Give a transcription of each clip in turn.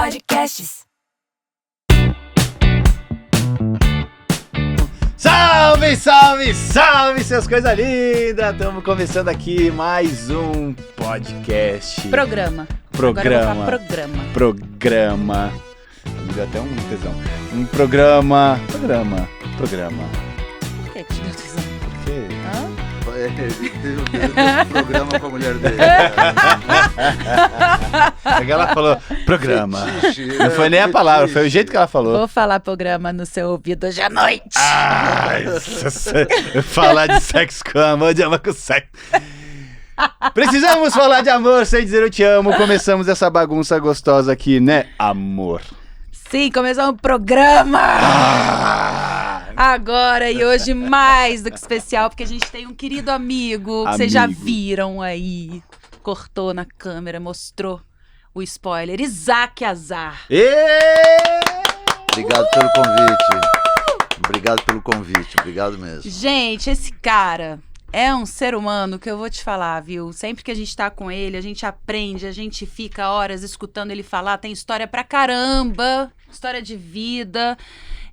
Podcasts. Salve, salve, salve, seus coisas lindas! Estamos começando aqui mais um podcast. Programa. Agora eu vou falar programa. Me deu até um tesão. Um programa. Por que te deu tesão? Porque... Ele teve um programa com a mulher dele. Ela falou programa. Não foi nem a palavra, foi o jeito que ela falou. Vou falar programa no seu ouvido hoje à noite. Falar de sexo com amor, de amor com sexo. Precisamos falar de amor sem dizer eu te amo. Começamos essa bagunça gostosa aqui, né, amor? Sim, começou um programa. Agora e hoje mais do que especial, porque a gente tem um querido amigo que vocês já viram aí. Cortou na câmera, mostrou o spoiler. Isaac Azar. Obrigado pelo convite. Obrigado mesmo. Gente, esse cara é um ser humano que eu vou te falar, viu? Sempre que a gente tá com ele, a gente aprende, a gente fica horas escutando ele falar. Tem história pra caramba, história de vida.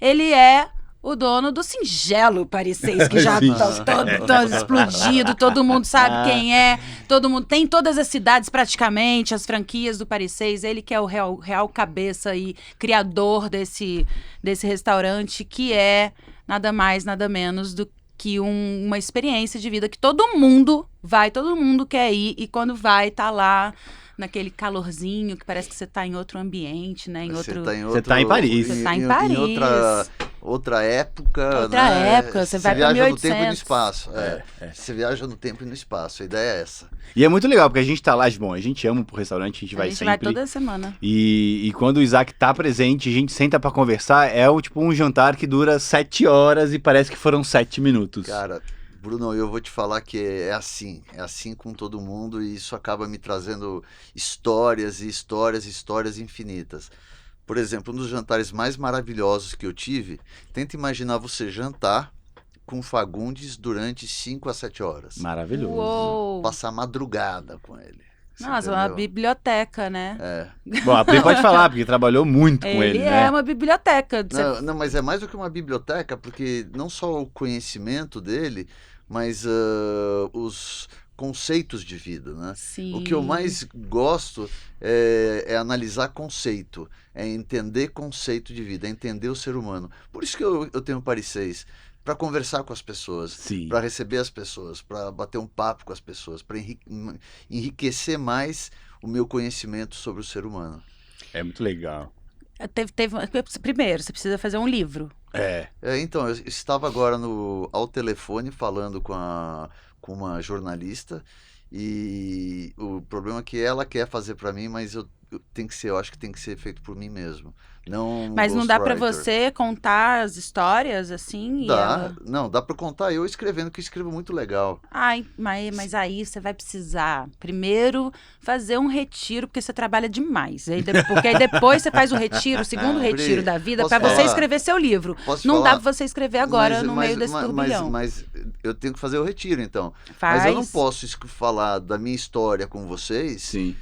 Ele é o dono do Singelo Paris 6, que já tá explodido, todo mundo sabe quem é, todo mundo tem todas as cidades praticamente, as franquias do Paris 6, ele que é o real cabeça e criador desse restaurante, que é nada mais, nada menos do que uma experiência de vida que todo mundo quer ir, e quando vai, tá lá naquele calorzinho, que parece que você tá em outro ambiente, né? Você tá em Paris. Você tá em Paris. Outra época. Outra época, você vai pra 1800. Você viaja no tempo e no espaço. Você viaja no tempo e no espaço, a ideia é essa. E é muito legal, porque a gente tá lá, bom, a gente ama pro restaurante, a gente vai sempre. A gente vai toda semana. E quando o Isaac tá presente, a gente senta pra conversar, é tipo um jantar que dura 7 horas e parece que foram 7 minutos. Cara, Bruno, eu vou te falar que é assim com todo mundo, e isso acaba me trazendo histórias infinitas. Por exemplo, um dos jantares mais maravilhosos que eu tive, tenta imaginar você jantar com Fagundes durante 5 a 7 horas. Maravilhoso. Uou. Passar madrugada com ele. Nossa, uma biblioteca, né? Bom, a Pri pode falar, porque trabalhou muito com ele, né? Ele é uma biblioteca. Não, mas é mais do que uma biblioteca, porque não só o conhecimento dele, mas os conceitos de vida, né? Sim. O que eu mais gosto é analisar conceito, é entender conceito de vida, é entender o ser humano. Por isso que eu tenho Paris 6, para conversar com as pessoas, para receber as pessoas, para bater um papo com as pessoas, para enriquecer mais o meu conhecimento sobre o ser humano. É muito legal. Primeiro, você precisa fazer um livro. Então, eu estava agora ao telefone falando com uma jornalista, e o problema é que ela quer fazer para mim, mas eu acho que tem que ser feito por mim mesmo. Mas não dá para você contar as histórias assim? Não, dá para contar eu escrevendo, que eu escrevo muito legal. Mas aí você vai precisar primeiro fazer um retiro, porque você trabalha demais. Porque aí depois você faz o retiro, o segundo retiro da vida, para você escrever seu livro. Não dá para você escrever agora no meio desse turbilhão. Mas eu tenho que fazer o retiro, então. Faz. Mas eu não posso falar da minha história com vocês. Sim.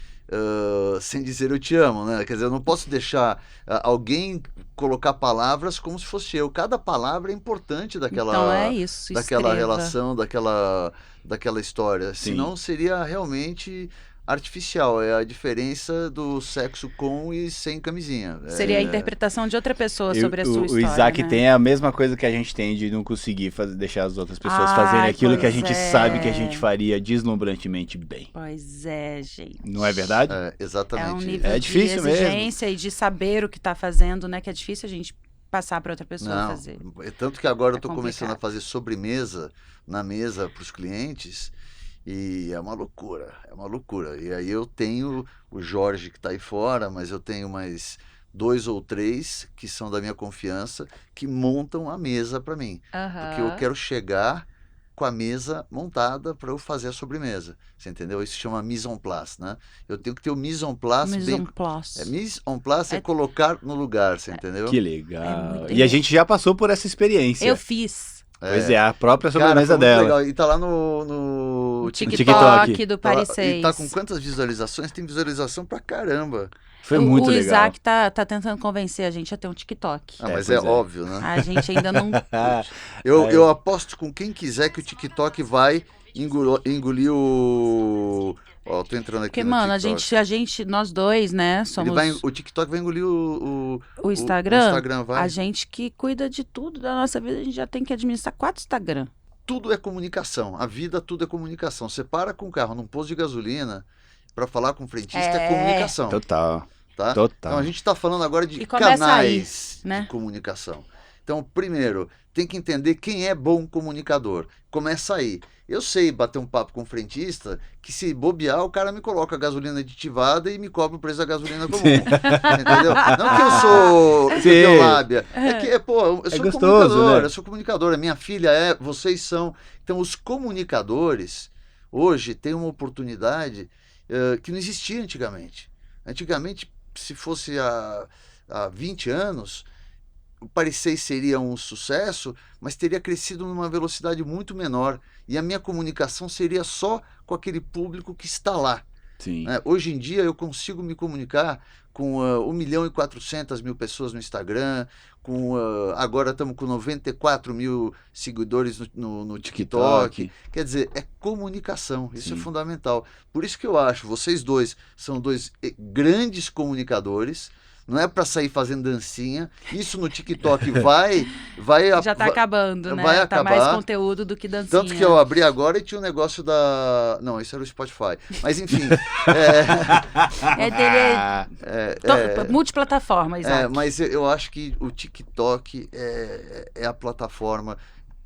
Sem dizer eu te amo, né? Quer dizer, eu não posso deixar alguém colocar palavras como se fosse eu. Cada palavra é importante daquela, então é isso, daquela relação, daquela história. Sim. Senão seria realmente artificial. É a diferença do sexo com e sem camisinha. Seria a interpretação de outra pessoa sobre a sua história. O Isaac, né? tem a mesma coisa que a gente tem de não conseguir deixar as outras pessoas fazerem aquilo que a gente sabe que a gente faria deslumbrantemente bem. Pois é, gente. Não é verdade? Exatamente. É um nível difícil de exigência mesmo. E de saber o que está fazendo, né? Que é difícil a gente passar para outra pessoa fazer. Tanto que agora eu estou complicado. começando a fazer sobremesa na mesa para os clientes. E é uma loucura. E aí eu tenho o Jorge, que está aí fora, mas eu tenho mais 2 ou 3 que são da minha confiança, que montam a mesa para mim. Porque eu quero chegar com a mesa montada para eu fazer a sobremesa. Você entendeu? Isso se chama mise en place, né? Eu tenho que ter o mise en place Mise en place. Mise en place é colocar no lugar, você entendeu? Que legal. muito E a gente já passou por essa experiência. Eu fiz. Pois é, a própria Cara, sobremesa foi muito dela. legal. E tá lá no O TikTok, TikTok. do Paris 6. E tá com quantas visualizações? Tem visualização pra caramba. Foi muito o legal. Isaac tá tentando convencer a gente a ter um TikTok. Ah, É, mas pois é é. óbvio, né? A gente ainda não... Eu aposto com quem quiser que o TikTok vai engolir o... Ó, tô entrando aqui Porque, no mano, TikTok. nós dois, né, Ele somos o TikTok vai engolir o Instagram. O Instagram vai. A gente que cuida de tudo da nossa vida, a gente já tem que administrar 4 Instagram. Tudo é comunicação. A vida, tudo é comunicação. Você para com o carro num posto de gasolina para falar com o frentista, é comunicação. Total. Tá? Total. Então a gente está falando agora de E começa canais aí, né? de comunicação. Então, primeiro, tem que entender quem é bom comunicador. Começa aí. Eu sei bater um papo com o frentista que, se bobear, o cara me coloca a gasolina aditivada e me cobra o preço da gasolina comum. Entendeu? Não que eu sou que eu tenho lábia. É que, pô, eu sou gostoso, comunicador, né? eu sou comunicadora. Minha filha é, vocês são. Então, os comunicadores, hoje, têm uma oportunidade que não existia antigamente. Antigamente, se fosse há 20 anos, o Paris 6 seria um sucesso, mas teria crescido numa velocidade muito menor. E a minha comunicação seria só com aquele público que está lá. Sim. Né? Hoje em dia eu consigo me comunicar com 1.400.000 pessoas no Instagram, agora estamos com 94 mil seguidores no TikTok. Quer dizer, é comunicação, isso Sim. é fundamental. Por isso que eu acho, vocês dois são dois grandes comunicadores. Não é para sair fazendo dancinha. Isso no TikTok vai Já tá acabando, né? vai Tá acabar. mais conteúdo do que dancinha. Tanto que eu abri agora e tinha um negócio da... Não, isso era o Spotify. Mas enfim. É dele, multiplataforma, Isaac. Mas eu acho que o TikTok é a plataforma.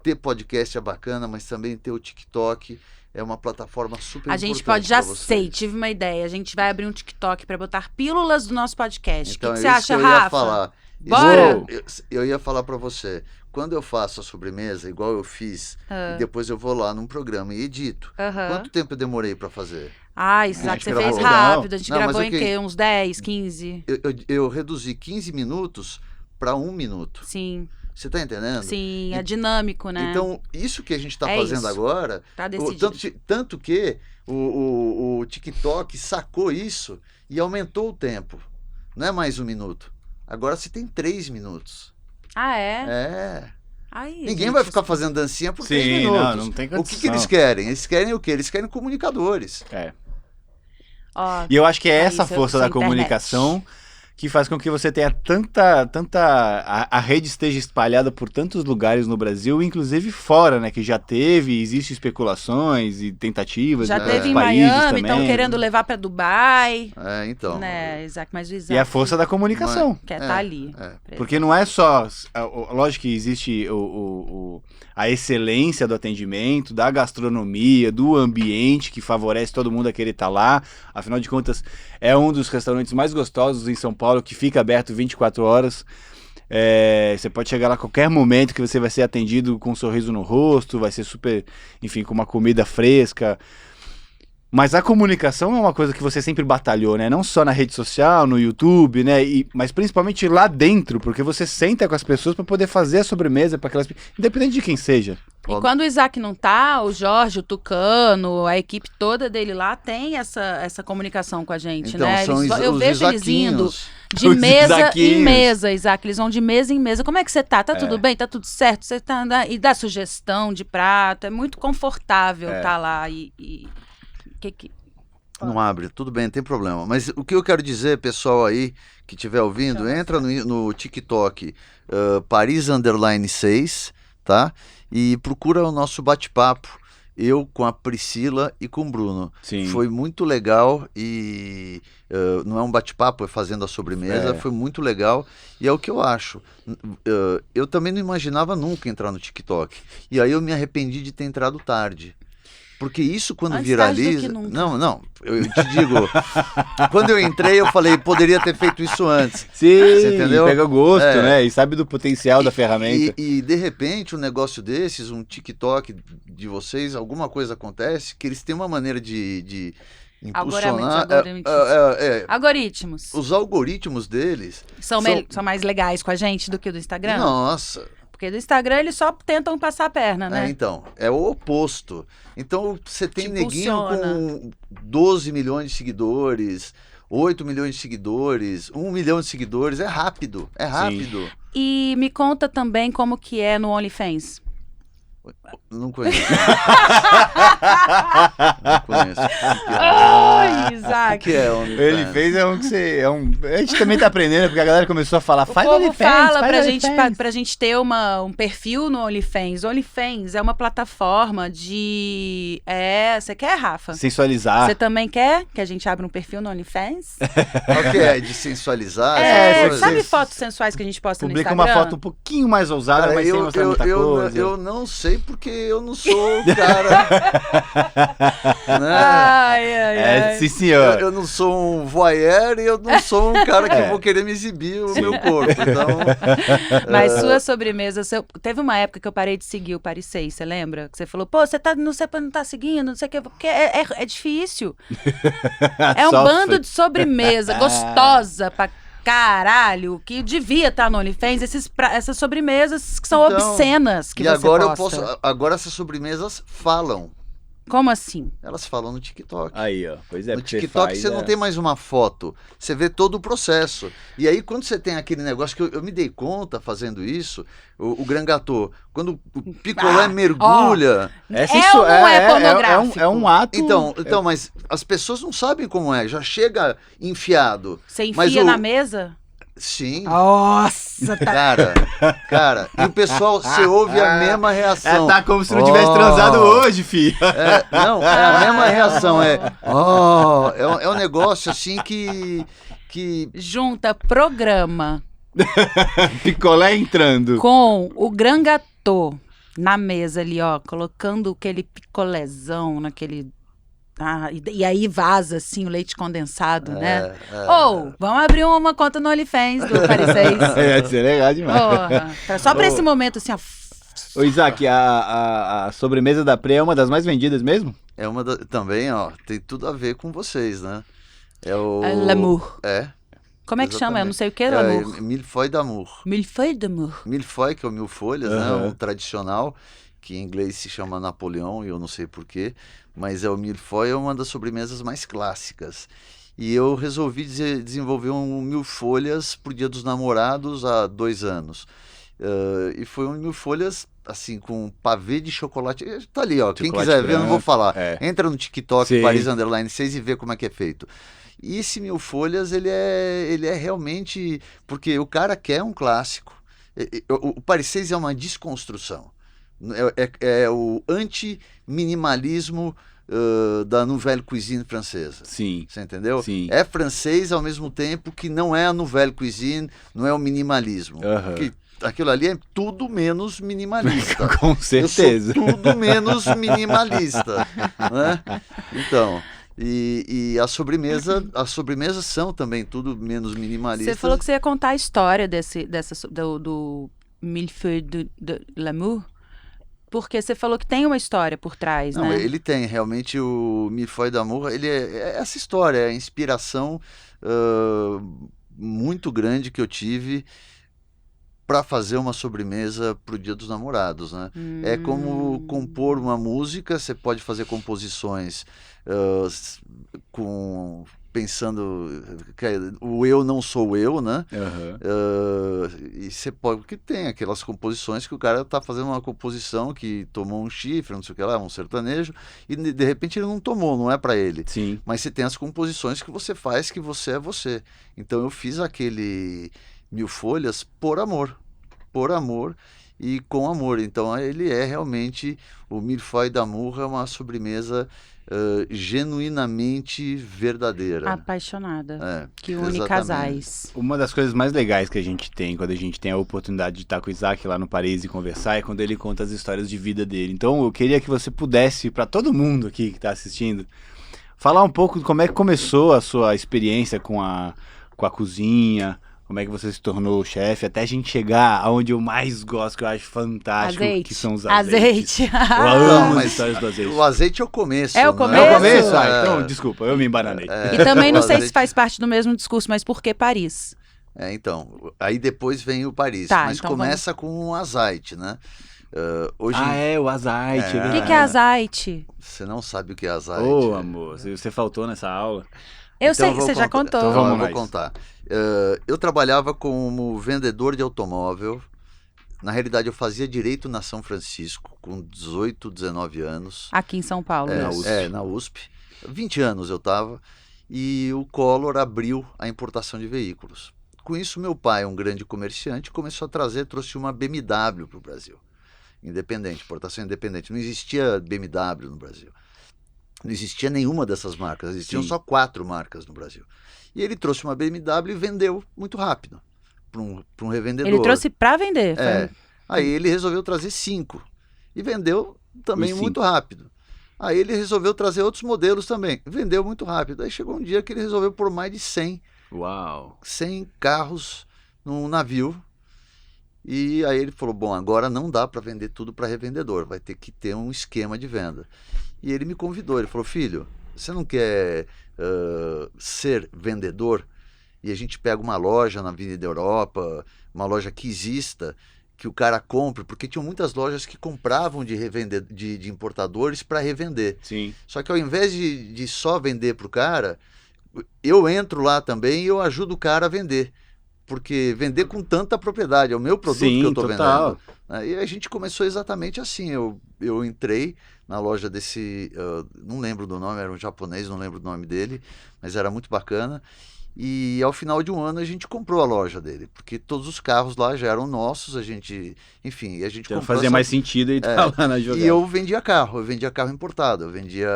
Ter podcast é bacana, mas também ter o TikTok é uma plataforma super A gente importante pode, já pra vocês. sei, tive uma ideia. A gente vai abrir um TikTok pra botar pílulas do nosso podcast. Então, O que é você isso acha, que eu ia Rafa? falar. Bora? Eu ia falar para você. Quando eu faço a sobremesa, igual eu fiz, e depois eu vou lá num programa e edito. Aham. Quanto tempo eu demorei para fazer? Ah, Isaac, você gravou. fez rápido. A gente Não, mas gravou o em que- quê? Uns 10, 15? Eu reduzi 15 minutos para 1 minuto. Sim, Você tá entendendo? sim. É dinâmico, né? Então, isso que a gente está É fazendo isso. agora, Tá decidido. tanto que o TikTok sacou isso e aumentou o tempo. Não é mais 1 minuto. Agora se tem 3 minutos. Ah, é? É. Aí, Ninguém gente, vai ficar fazendo dancinha por 3 Sim, minutos. não tem O que condição. eles querem? Eles querem o quê? Eles querem comunicadores. É. Ó, E eu acho que é essa isso, força isso, da internet. comunicação que faz com que você tenha a rede esteja espalhada por tantos lugares no Brasil, inclusive fora, né? Que já teve, existem especulações e tentativas já de teve em países Miami, estão também. querendo levar pra Dubai. Então. Né, Isaac, mas o Isaac E a força da comunicação. quer tá ali. Porque não é só. Lógico que existe a excelência do atendimento, da gastronomia, do ambiente que favorece todo mundo a querer estar lá. Afinal de contas, é um dos restaurantes mais gostosos em São Paulo, que fica aberto 24 horas. Você pode chegar lá a qualquer momento que você vai ser atendido com um sorriso no rosto, vai ser super, enfim, com uma comida fresca. Mas a comunicação é uma coisa que você sempre batalhou, né? Não só na rede social, no YouTube, né? Mas principalmente lá dentro, porque você senta com as pessoas para poder fazer a sobremesa para aquelas, independente de quem seja. E quando o Isaac não tá, o Jorge, o Tucano, a equipe toda dele lá tem essa comunicação com a gente, Então, né? são Eu os vejo eles indo Isaquinhos. de Os mesa Isaquinhos. em mesa, Isaac. Eles vão de mesa em mesa. Como é que você tá? Tá tudo bem? Tá tudo certo? Você tá andando... E dá sugestão de prato. É muito confortável tá lá. Não abre, tudo bem, não tem problema. Mas o que eu quero dizer, pessoal aí que estiver ouvindo, entra no TikTok Paris_6, tá? E procura o nosso bate-papo, eu com a Priscila e com o Bruno. Sim. Foi muito legal e não é um bate-papo, é fazendo a sobremesa, foi muito legal e é o que eu acho. Eu também não imaginava nunca entrar no TikTok. E aí eu me arrependi de ter entrado tarde. Porque isso quando Antes tarde do viraliza... que nunca. Não, eu te digo, quando eu entrei eu falei, poderia ter feito isso antes. Sim, Você entendeu? pega gosto, É. né? E sabe do potencial da ferramenta. E de repente um negócio desses, um TikTok de vocês, alguma coisa acontece que eles têm uma maneira de impulsionar... Algoritmos. Os algoritmos deles São mais legais com a gente do que o do Instagram? Nossa, Porque no Instagram eles só tentam passar a perna, né? Então, é o oposto. Então, você tem Te neguinho impulsiona. com 12 milhões de seguidores, 8 milhões de seguidores, 1 milhão de seguidores. É rápido, é rápido. E me conta também como que é no OnlyFans. Não conheço. Não conheço. Ai, O Isaac. que é OnlyFans? Ele fez um que você. A gente também tá aprendendo, porque a galera começou a falar, O faz povo OnlyFans. fala faz pra gente, OnlyFans. pra gente ter um perfil no OnlyFans. OnlyFans é uma plataforma de... você quer, Rafa? Sensualizar. Você também quer que a gente abra um perfil no OnlyFans? O que é? De sensualizar? É, Sabe você fotos sensuais que a gente posta Publica no Instagram? uma foto um pouquinho mais ousada, Cara, mas sem mostrar muita coisa. eu não sei porque eu não sou o cara. Né? Ai. Sim, senhor. Eu não sou um voyeur e eu não sou um cara que É. vou querer me exibir o meu corpo. Então, Mas sua sobremesa... Teve uma época que eu parei de seguir o Paris 6, você lembra? Que você falou, pô, você não tá seguindo, não sei o que... Porque é difícil. É um Sofre. bando de sobremesa gostosa pra caralho, que devia estar no OnlyFans, essas sobremesas que são Então, obscenas que e você agora posta. agora essas sobremesas falam. Como assim? Elas falam no TikTok. Aí, ó. Pois é, No porque TikTok faz, você não tem mais uma foto, você vê todo o processo. E aí quando você tem aquele negócio que eu me dei conta fazendo isso, o Grand Gâteau, quando o picolé mergulha... ou não é pornográfico? É um ato. Então, mas as pessoas não sabem como é, já chega enfiado. Você Mas enfia o- na mesa? Sim, Nossa, tá... cara, e o pessoal, você ouve a mesma reação. Tá como se não tivesse Oh. transado hoje, filho. Não, é a mesma reação, é um negócio assim que Junta programa Picolé entrando. com o Grand Gâteau na mesa ali, ó, colocando aquele picolézão naquele... e aí vaza, assim, o leite condensado, né? Ou, vamos abrir uma conta no OnlyFans do Paris 6. Ia ser legal demais. Porra. Só pra esse momento, assim, ó. Ô, Isaac, a sobremesa da Pré é uma das mais vendidas mesmo? é uma também, ó, tem tudo a ver com vocês, né? É o L'amour. É. Como é que chama? Eu não sei o que é É l'amour. Millefeuille d'amour. Millefeuille d'amour. Millefeuille, que é o mil folhas, né? Aham. Um tradicional, que em inglês se chama Napoleão, e eu não sei porquê, mas o millefeuille é uma das sobremesas mais clássicas. E eu resolvi desenvolver um mil folhas pro Dia dos Namorados há 2 anos. E foi um mil folhas, assim, com pavê de chocolate. Tá ali, ó. Quem Chocolate quiser ver, eu não vou branco, falar. é. Entra no TikTok, Sim. Paris_6 e vê como é que é feito. E esse mil folhas, ele é realmente... Porque o cara quer um clássico. O Paris 6 é uma desconstrução. É o anti-minimalismo da nouvelle cuisine francesa. Sim. Você entendeu? Sim. É francês ao mesmo tempo que não é a nouvelle cuisine, não é o minimalismo. Aham. Porque aquilo ali é tudo menos minimalista. Com certeza. Eu sou tudo menos minimalista, né? Então, e as sobremesas são também tudo menos minimalistas. Você falou que você ia contar a história do Millefeuille de l'amour, porque você falou que tem uma história por trás, Não, né? ele tem, realmente o Millefeuille d'amour, ele é essa história, é a inspiração muito grande que eu tive para fazer uma sobremesa para o Dia dos Namorados, né? É como compor uma música, você pode fazer composições pensando que o eu não sou eu, né? Aham. E você pode, porque tem aquelas composições que o cara tá fazendo uma composição que tomou um chifre, não sei o que lá, um sertanejo, e de repente ele não tomou, não é para ele. Sim. Mas você tem as composições que você faz, que você é você. Então eu fiz aquele mil folhas por amor e com amor. Então ele é realmente, o Millefeuille d'amour é uma sobremesa genuinamente verdadeira. Apaixonada. Que une exatamente. casais. Uma das coisas mais legais que a gente tem quando a gente tem a oportunidade de estar com o Isaac lá no Paris e conversar é quando ele conta as histórias de vida dele. Então eu queria que você pudesse, para todo mundo aqui que está assistindo, falar um pouco de como é que começou a sua experiência com a cozinha, como é que você se tornou chefe, até a gente chegar aonde eu mais gosto, que eu acho fantástico, que são os azeites. Eu amo as histórias do azeite. O azeite é o começo. É o né? começo? É o começo? Então, desculpa, eu me embananei. E também não o sei se azeite- faz parte do mesmo discurso, mas por que Paris? Então, aí depois vem o Paris, Tá, mas então começa com o Azite, né? Hoje O Azite. É. O que é Azite? você não sabe o que é Azite. Ô, amor, você faltou nessa aula. Eu Então sei, eu vou você já contar- contou. Então vamos eu vou nós. contar. Eu trabalhava como vendedor de automóvel. Na realidade, eu fazia direito na São Francisco, com 18, 19 anos. Aqui em São Paulo. Na isso. USP. Na USP. 20 anos eu estava. E o Collor abriu a importação de veículos. Com isso, meu pai, um grande comerciante, começou a trouxe uma BMW para o Brasil. Independente, importação independente. Não existia BMW no Brasil. Não existia nenhuma dessas marcas. Existiam Sim. só 4 marcas no Brasil. E ele trouxe uma BMW e vendeu muito rápido para um revendedor. Ele trouxe pra vender. É. Aí ele resolveu trazer 5 e vendeu também Os muito rápido. Aí ele resolveu trazer outros modelos também, vendeu muito rápido. Aí chegou um dia que ele resolveu pôr mais de 100 Uau. carros num navio. E aí ele falou, bom, agora não dá para vender tudo para revendedor, vai ter que ter um esquema de venda. E ele me convidou, ele falou, filho, você não quer ser vendedor? E a gente pega uma loja na Avenida Europa, uma loja que exista, que o cara compre, porque tinham muitas lojas que compravam de importadores para revender. Sim. Só que ao invés de só vender para o cara, eu entro lá também e eu ajudo o cara a vender. Porque vender com tanta propriedade, é o meu produto Sim, que eu estou total. vendendo. Né? E a gente começou exatamente assim, eu entrei na loja desse, não lembro do nome, era um japonês, não lembro do nome dele, mas era muito bacana. E ao final de um ano a gente comprou a loja dele, porque todos os carros lá já eram nossos, a gente Então comprou fazia mais sentido ele estar lá na jogada. E eu vendia carro importado, eu vendia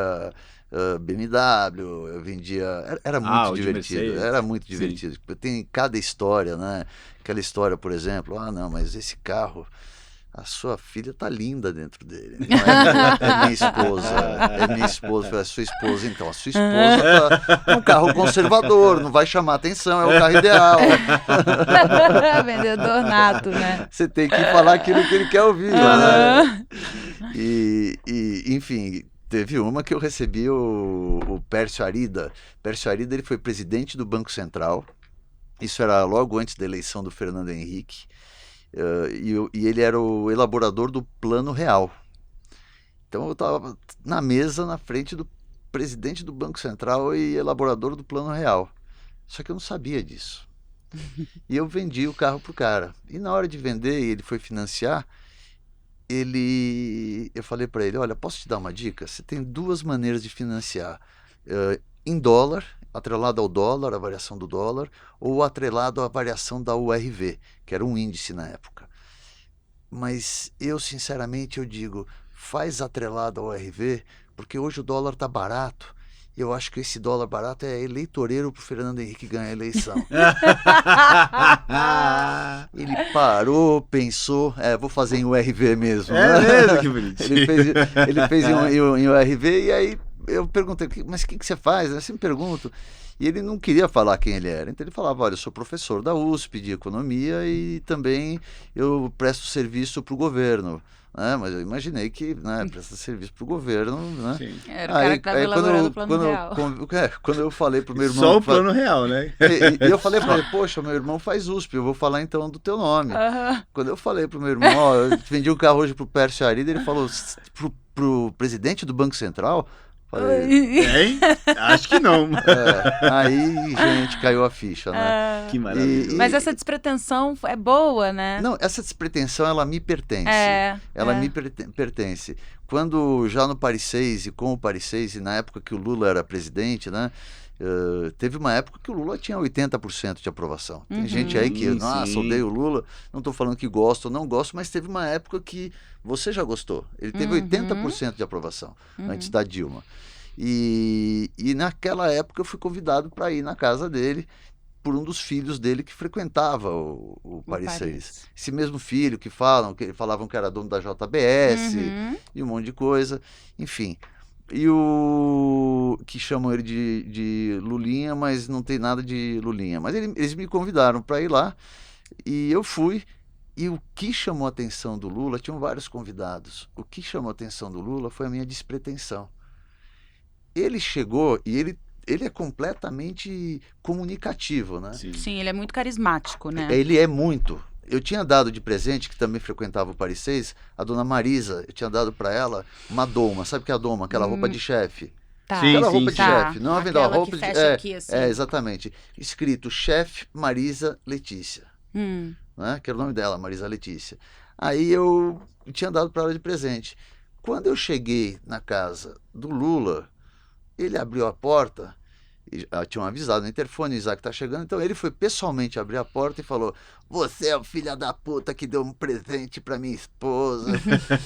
BMW, eu vendia... Era muito o de divertido, Mercedes. era muito Sim. divertido. Tem cada história, né? Aquela história, por exemplo, não, mas esse carro... A sua filha tá linda dentro dele. Não é minha esposa. É minha esposa. Eu falei, a sua esposa, então. A sua esposa tá um carro conservador, não vai chamar atenção, é o carro ideal. Vendedor nato, né? Você tem que falar aquilo que ele quer ouvir. Né? E, enfim, teve uma que eu recebi o Pércio Arida. Pércio Arida, ele foi presidente do Banco Central. Isso era logo antes da eleição do Fernando Henrique. E ele era o elaborador do Plano Real. Então eu estava na mesa, na frente do presidente do Banco Central e elaborador do Plano Real. Só que eu não sabia disso. E eu vendi o carro pro cara. E na hora de vender, e ele foi financiar, eu falei para ele, olha, posso te dar uma dica? Você tem 2 maneiras de financiar. Em dólar, atrelado ao dólar, a variação do dólar, ou atrelado à variação da URV, que era um índice na época. Mas eu, sinceramente, eu digo, faz atrelado ao URV, porque hoje o dólar está barato. E eu acho que esse dólar barato é eleitoreiro para o Fernando Henrique ganhar a eleição. Ele parou, pensou, vou fazer em URV mesmo. É né? mesmo, que bonitinho. Ele fez em URV e aí eu perguntei, mas o que você faz? Eu sempre pergunto. E ele não queria falar quem ele era. Então ele falava, olha, eu sou professor da USP de economia e também eu presto serviço para o governo. Né? Mas eu imaginei que presta serviço para o governo. Né? Sim. Era o cara que estava elaborando o Plano Real. Quando eu falei para o meu irmão... Só o Plano Real, né? E eu falei para ele, poxa, meu irmão faz USP, eu vou falar então do teu nome. Quando eu falei para o meu irmão, ó, eu vendi um carro hoje para o Pércio Arida, ele falou, pro presidente do Banco Central... Falei, Hein? Acho que não. aí, gente, caiu a ficha, né? Que maravilha. Mas essa despretensão é boa, né? Não, essa despretensão, ela me pertence. Ela me pertence. Quando já no Paris 6 e com o Paris 6, e na época que o Lula era presidente, né? Teve uma época que o Lula tinha 80% de aprovação. Tem gente aí que, nossa, odeio o Lula, não estou falando que gosto ou não gosto, mas teve uma época que você já gostou. Ele teve 80% de aprovação antes da Dilma. E naquela época eu fui convidado para ir na casa dele por um dos filhos dele que frequentava o Paris 6. Esse mesmo filho que falavam que era dono da JBS e um monte de coisa, enfim. E que chamam ele de Lulinha, mas não tem nada de Lulinha. Mas eles me convidaram para ir lá e eu fui. E o que chamou a atenção do Lula, tinham vários convidados, o que chamou a atenção do Lula foi a minha despretensão. Ele chegou e ele é completamente comunicativo, né? Sim, ele é muito carismático, né? Ele é muito. Eu tinha dado de presente, que também frequentava o Paris 6, a dona Marisa, eu tinha dado para ela uma doma. Sabe o que é a doma? Aquela roupa de chefe. Tá. Sim, Aquela roupa de tá. chefe. Não é uma roupa que de... fecha aqui, assim. Exatamente. Escrito chefe Marisa Letícia. Hum. Né? Que era o nome dela, Marisa Letícia. Aí eu tinha dado para ela de presente. Quando eu cheguei na casa do Lula, ele abriu a porta, e tinham avisado no interfone, o Isaac tá chegando, então ele foi pessoalmente abrir a porta e falou: você é o filho da puta que deu um presente para minha esposa.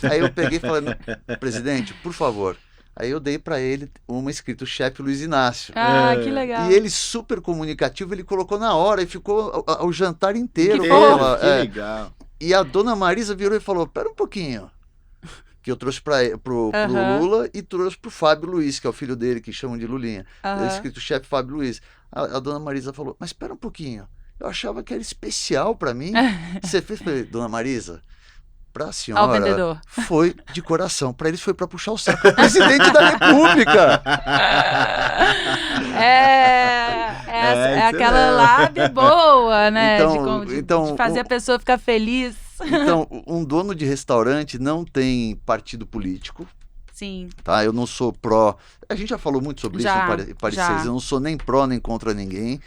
Aí eu peguei e falei: presidente, por favor. Aí eu dei para ele uma escrito chefe Luiz Inácio. Ah, que legal. E ele, super comunicativo, ele colocou na hora e ficou o jantar inteiro. Que com ela. Que legal. E a dona Marisa virou e falou: pera um pouquinho. Que eu trouxe pro Lula e trouxe pro Fábio Luiz, que é o filho dele, que chamam de Lulinha. Escrito chefe Fábio Luiz. A dona Marisa falou: mas espera um pouquinho. Eu achava que era especial para mim. Você fez para ele, dona Marisa? Para a senhora foi de coração. Para eles foi para puxar o saco. O presidente da República. É aquela lábia boa, né? Então, de fazer a pessoa ficar feliz. Então, um dono de restaurante não tem partido político. Sim. Tá? Eu não sou pró. A gente já falou muito sobre isso em Paris 6. Eu não sou nem pró nem contra ninguém.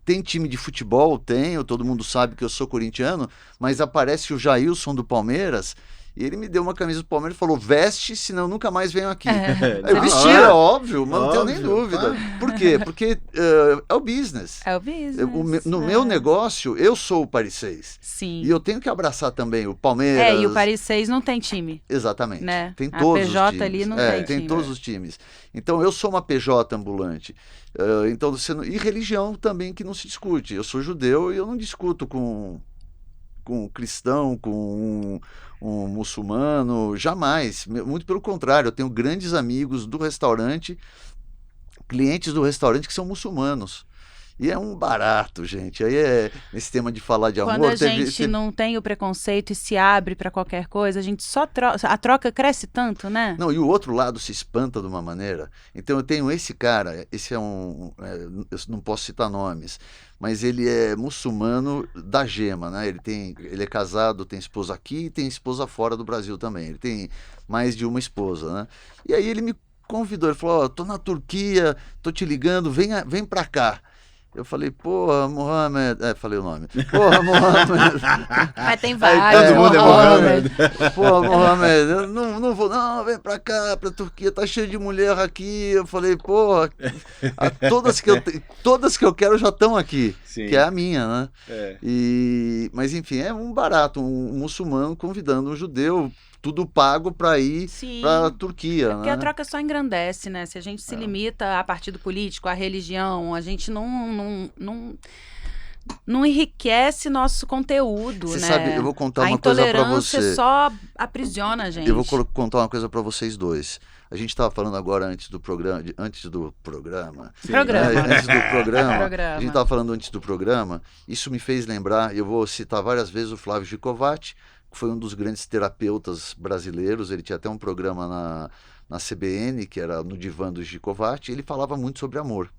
Tem time de futebol? Tenho. Todo mundo sabe que eu sou corintiano. Mas aparece o Jailson do Palmeiras. E ele me deu uma camisa do Palmeiras e falou: veste, senão nunca mais venho aqui. Eu vesti, é óbvio, mas não tenho nem dúvida. Por quê? Porque é o business. É o business. No meu negócio, eu sou o Paris 6. Sim. E eu tenho que abraçar também o Palmeiras. E o Paris 6 não tem time. Exatamente. Né? Tem todos os times. A PJ ali não tem time. Tem todos os times. Então, eu sou uma PJ ambulante. Então, e religião também, que não se discute. Eu sou judeu e eu não discuto com cristão, com um muçulmano, jamais. Muito pelo contrário, eu tenho grandes amigos do restaurante, clientes do restaurante que são muçulmanos. E é um barato, gente. Aí esse tema de falar de amor... Quando a gente não tem o preconceito e se abre para qualquer coisa, a gente só a troca cresce tanto, né? Não, e o outro lado se espanta de uma maneira. Então eu tenho esse cara, esse é eu não posso citar nomes, mas ele é muçulmano da gema, né? Ele é casado, tem esposa aqui e tem esposa fora do Brasil também. Ele tem mais de uma esposa, né? E aí ele me convidou, ele falou: tô na Turquia, tô te ligando, vem pra cá. Eu falei: porra, Mohamed... falei o nome. Porra, Mohamed... Mas tem vários. Todo mundo é Mohamed. Porra, Mohamed, eu não vou... Não, vem pra cá, pra Turquia, tá cheio de mulher aqui. Eu falei: porra, todas que eu quero já estão aqui. Sim. Que é a minha, né? Mas, enfim, é um barato. Um muçulmano convidando um judeu... Tudo pago para ir para a Turquia. Porque a troca só engrandece, né? Se a gente se limita a partido político, a religião, a gente não enriquece nosso conteúdo, você né? Sabe, eu vou contar uma coisa para você. A intolerância só aprisiona a gente. Eu vou contar uma coisa para vocês dois. A gente estava falando agora antes do programa. A gente estava falando antes do programa. Isso me fez lembrar, eu vou citar várias vezes o Flávio Gicovati, que foi um dos grandes terapeutas brasileiros. Ele tinha até um programa na CBN, que era no Divã do Gicovati, e ele falava muito sobre amor.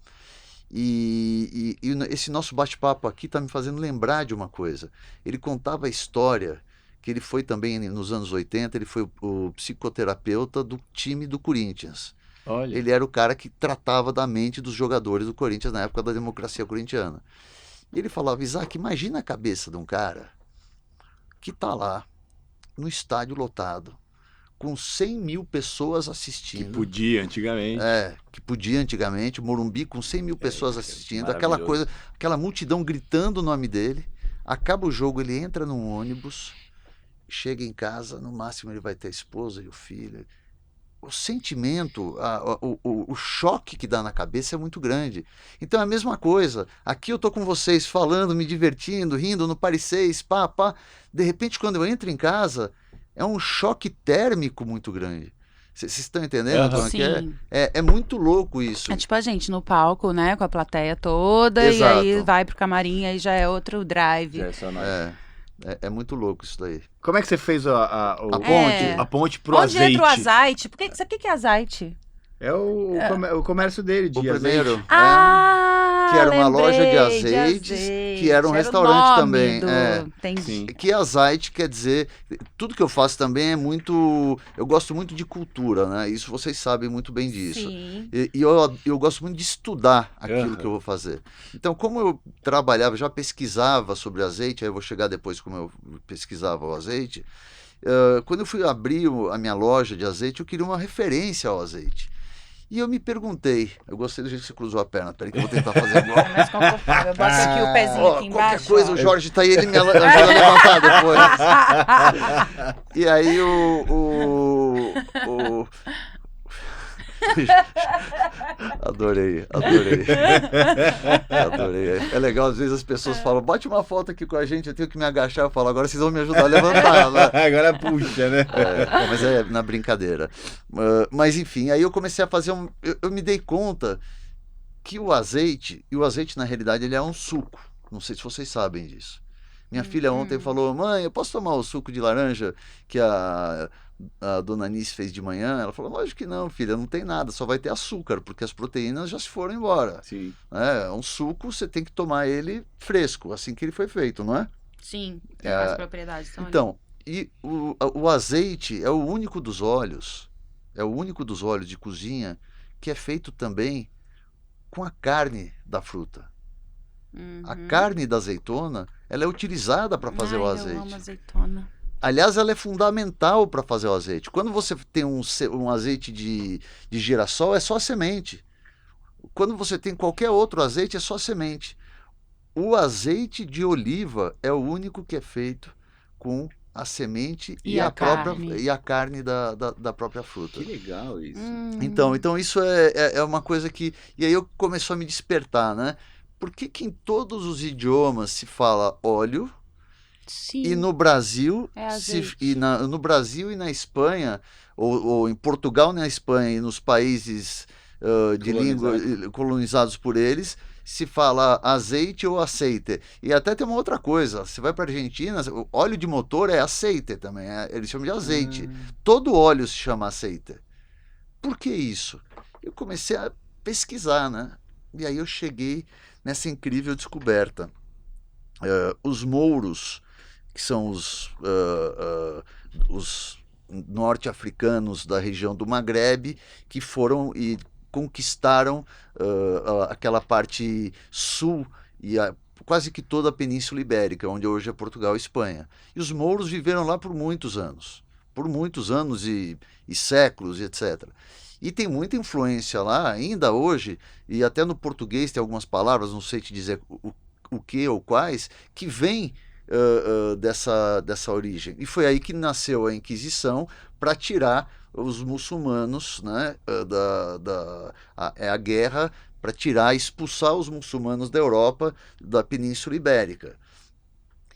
E esse nosso bate-papo aqui está me fazendo lembrar de uma coisa. Ele contava a história que ele foi também, nos anos 80, ele foi o psicoterapeuta do time do Corinthians. Olha. Ele era o cara que tratava da mente dos jogadores do Corinthians na época da democracia corintiana. E ele falava: Isaac, imagina a cabeça de um cara que está lá, no estádio lotado, com 100 mil pessoas assistindo. Que podia antigamente. Morumbi com 100 mil pessoas assistindo. Aquela multidão gritando o nome dele. Acaba o jogo, ele entra num ônibus, chega em casa, no máximo ele vai ter a esposa e o filho. O sentimento, o choque que dá na cabeça é muito grande. Então é a mesma coisa. Aqui eu tô com vocês falando, me divertindo, rindo no Paris 6, pá. De repente, quando eu entro em casa, é um choque térmico muito grande. Vocês estão entendendo? Sim. É muito louco isso. É tipo a gente no palco, né? Com a plateia toda. Exato. E aí vai pro camarim, aí já é outro drive. É muito louco isso daí. Como é que você fez a ponte? A ponte pro Onde azeite? entra o azeite? O que é azeite? É o comércio dele, de O primeiro, Ah, que era uma loja de lembrei, azeites, que era um Era o restaurante nome também. Entendi. Sim. Que azeite quer dizer, tudo que eu faço também é muito, eu gosto muito de cultura, né? Isso vocês sabem muito bem disso. Sim. E eu gosto muito de estudar aquilo Aham. que eu vou fazer. Então, como eu trabalhava, já pesquisava sobre azeite, aí eu vou chegar depois como eu pesquisava o azeite, quando eu fui abrir a minha loja de azeite, eu queria uma referência ao azeite. E eu me perguntei, eu gostei do jeito que você cruzou a perna, peraí que eu vou tentar fazer igual. É mais confortável. Eu boto aqui o pezinho Ó, aqui qualquer embaixo. coisa, ó. o Jorge tá aí, ele me ajuda a levantar depois. E aí o... Adorei. É legal, às vezes as pessoas falam, bate uma foto aqui com a gente, eu tenho que me agachar. Eu falo, agora vocês vão me ajudar a levantar, né? Agora puxa, né? Mas é na brincadeira. Mas enfim, aí eu comecei a fazer eu me dei conta que o azeite na realidade ele é um suco. Não sei se vocês sabem disso. Minha filha ontem falou, mãe, eu posso tomar o suco de laranja que a dona Anice fez de manhã? Ela falou, lógico que não, filha, não tem nada, só vai ter açúcar, porque as proteínas já se foram embora. Sim. É um suco, você tem que tomar ele fresco, assim que ele foi feito, não é? Sim, tem É, mais propriedades. Então, Então, e o azeite é o único dos óleos de cozinha que é feito também com a carne da fruta. A carne da azeitona, ela é utilizada para fazer o azeite. Eu amo azeitona. Aliás, ela é fundamental para fazer o azeite. Quando você tem um azeite de girassol, é só semente. Quando você tem qualquer outro azeite, é só semente. O azeite de oliva é o único que é feito com a semente E a carne. e a carne da própria fruta. Que legal isso. Então isso é uma coisa que... E aí eu começou a me despertar, né? Por que em todos os idiomas se fala óleo Sim. e no Brasil, É azeite. no Brasil e na Espanha, ou em Portugal, na Espanha e nos países de língua colonizados por eles, se fala azeite ou aceite. E até tem uma outra coisa, você vai para a Argentina, o óleo de motor é aceite também, eles chamam de azeite. Todo óleo se chama aceite. Por que isso? Eu comecei a pesquisar, né? E aí eu cheguei nessa incrível descoberta. Os mouros, que são os norte-africanos da região do Maghreb, que foram e conquistaram aquela parte sul e quase que toda a Península Ibérica, onde hoje é Portugal e Espanha. E os mouros viveram lá por muitos anos e séculos, e etc. E tem muita influência lá, ainda hoje, e até no português tem algumas palavras, não sei te dizer o que ou quais, que vêm dessa origem. E foi aí que nasceu a Inquisição para tirar os muçulmanos, né, a guerra para expulsar os muçulmanos da Europa, da Península Ibérica.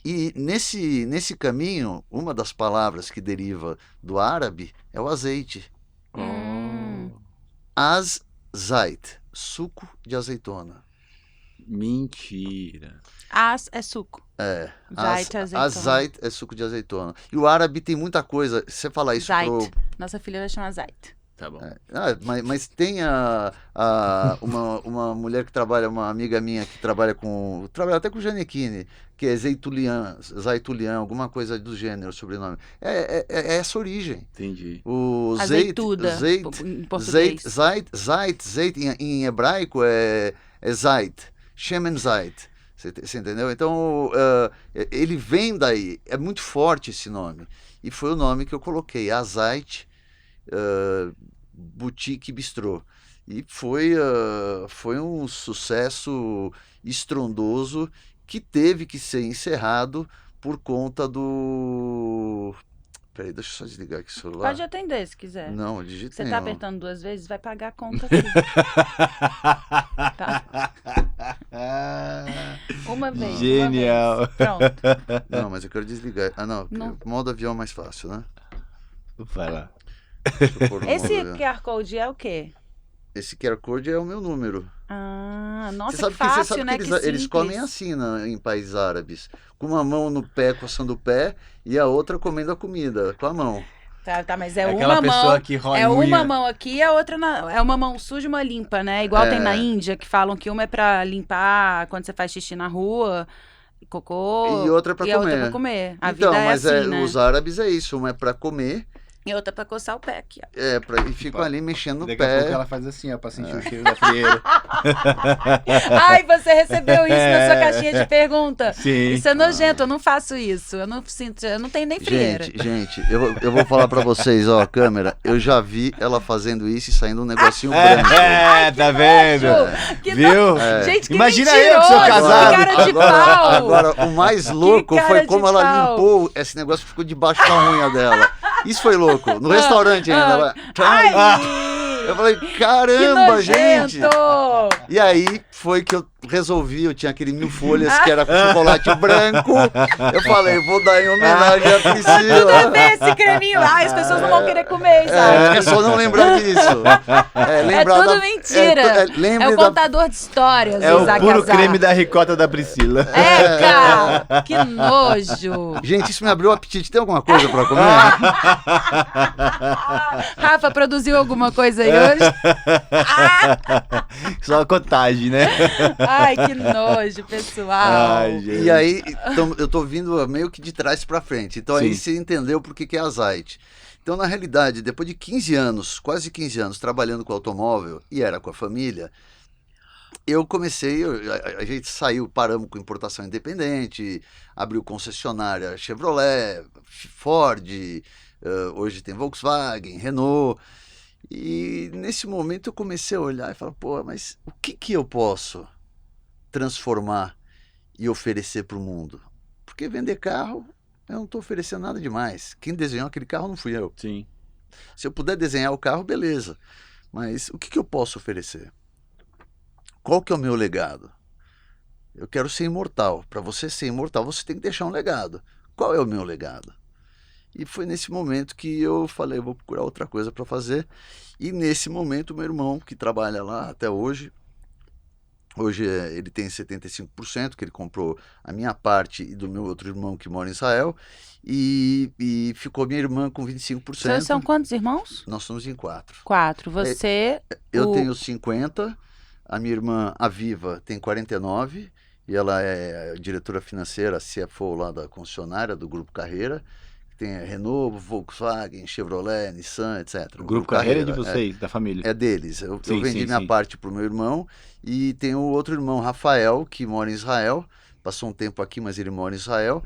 E nesse caminho, uma das palavras que deriva do árabe é o azeite. Az-zait, suco de azeitona. Mentira. As é suco. Zait é azeitona. Azait é suco de azeitona. E o árabe tem muita coisa. Você fala isso Zait. pro... Nossa filha vai chamar Zait. Tá bom. mas tem uma mulher que trabalha, uma amiga minha que trabalha até com Janequine, que é Zaitulian, alguma coisa do gênero, sobrenome. É essa origem. Entendi. O Azeituda, em português. Zait em hebraico é Zait, Shemen Zait. Você entendeu? Então, ele vem daí. É muito forte esse nome. E foi o nome que eu coloquei, Azait Boutique Bistrô. E foi um sucesso estrondoso que teve que ser encerrado por conta do... Peraí, deixa eu só desligar aqui o celular. Pode atender se quiser. Não, de jeito Você nenhum. tá apertando 2 vezes, vai pagar a conta aqui. Tá. Uma vez. Genial. Uma vez. Pronto. Não, mas eu quero desligar. Não, Não. modo avião é mais fácil, né? Vai lá. Deixa eu pôr no modo Esse avião. QR Code é o quê? Esse QR Code é o meu número. Nossa, Você sabe que fácil, que né? eles comem assim em países árabes. Com uma mão no pé, coçando o pé, e a outra comendo a comida, com a mão. Tá, mas é aquela uma pessoa mão. que rói É uma unha. mão aqui e a outra é uma mão suja e uma limpa, né? Igual tem na Índia, que falam que uma é pra limpar quando você faz xixi na rua, cocô, E outra é pra e a outra é comer. pra comer. A Então, vida é mas assim, né? os árabes é isso, uma é pra comer, E outra pra coçar o pé aqui, ó. e ficam ali mexendo no Daqui a pouco pé. ela faz assim, ó, pra sentir o cheiro da frieira. Ai, você recebeu isso na sua caixinha de pergunta. Sim. Isso é nojento, eu não faço isso. Eu não sinto, eu não tenho nem frieira. Gente, eu vou falar pra vocês, ó, câmera, eu já vi ela fazendo isso e saindo um negocinho branco. Tá vendo? Que Viu? Gente, que Imagina mentiroso, eu que sou casado. que cara de pau. Agora, o mais louco cara foi de como ela pau. limpou esse negócio que ficou debaixo da unha dela. Isso foi louco. No restaurante ainda. Ela... Eu falei, caramba, que gente. nojento. E aí foi que eu resolvi, eu tinha aquele 1000 folhas que era com chocolate branco. Eu falei, vou dar em homenagem a Tudo a Priscila. ver esse creminho. Ai, as pessoas não vão querer comer, Isaac. É só não lembrar disso. É tudo mentira. É o contador de histórias, É o Isaac puro Azar. creme da ricota da Priscila. É, cara. Que nojo. Gente, isso me abriu o apetite. Tem alguma coisa pra comer? Rafa, produziu alguma coisa aí hoje? Só a cotagem, né? Ai, que nojo, pessoal. Ai, gente. E aí, então, eu tô vindo meio que de trás pra frente. Então aí Sim. você entendeu por que é azeite. Então, na realidade, depois de 15 anos, quase 15 anos, trabalhando com automóvel, e era com a família, eu comecei, a gente saiu, paramos com importação independente, abriu concessionária Chevrolet, Ford, hoje tem Volkswagen, Renault. E nesse momento eu comecei a olhar e falar, pô, mas o que eu posso transformar e oferecer para o mundo? Porque vender carro, eu não estou oferecendo nada demais. Quem desenhou aquele carro não fui eu. Sim. Se eu puder desenhar o carro, beleza. Mas o que eu posso oferecer? Qual que é o meu legado? Eu quero ser imortal. Para você ser imortal, você tem que deixar um legado. Qual é o meu legado? E foi nesse momento que eu falei, vou procurar outra coisa para fazer. E nesse momento, meu irmão, que trabalha lá até hoje ele tem 75%, que ele comprou a minha parte e do meu outro irmão que mora em Israel. E ficou minha irmã com 25%. Vocês são quantos irmãos? Nós somos em 4. 4. Você... Eu tenho 50, a minha irmã, a Viva, tem 49, e ela é diretora financeira, CFO lá da concessionária do Grupo Carreira. Tem Renault, Volkswagen, Chevrolet, Nissan, etc. O Grupo Carreira é de vocês, da família? É deles. Eu Sim, vendi sim, minha sim. parte para o meu irmão, e tem o outro irmão, Rafael, que mora em Israel. Passou um tempo aqui, mas ele mora em Israel.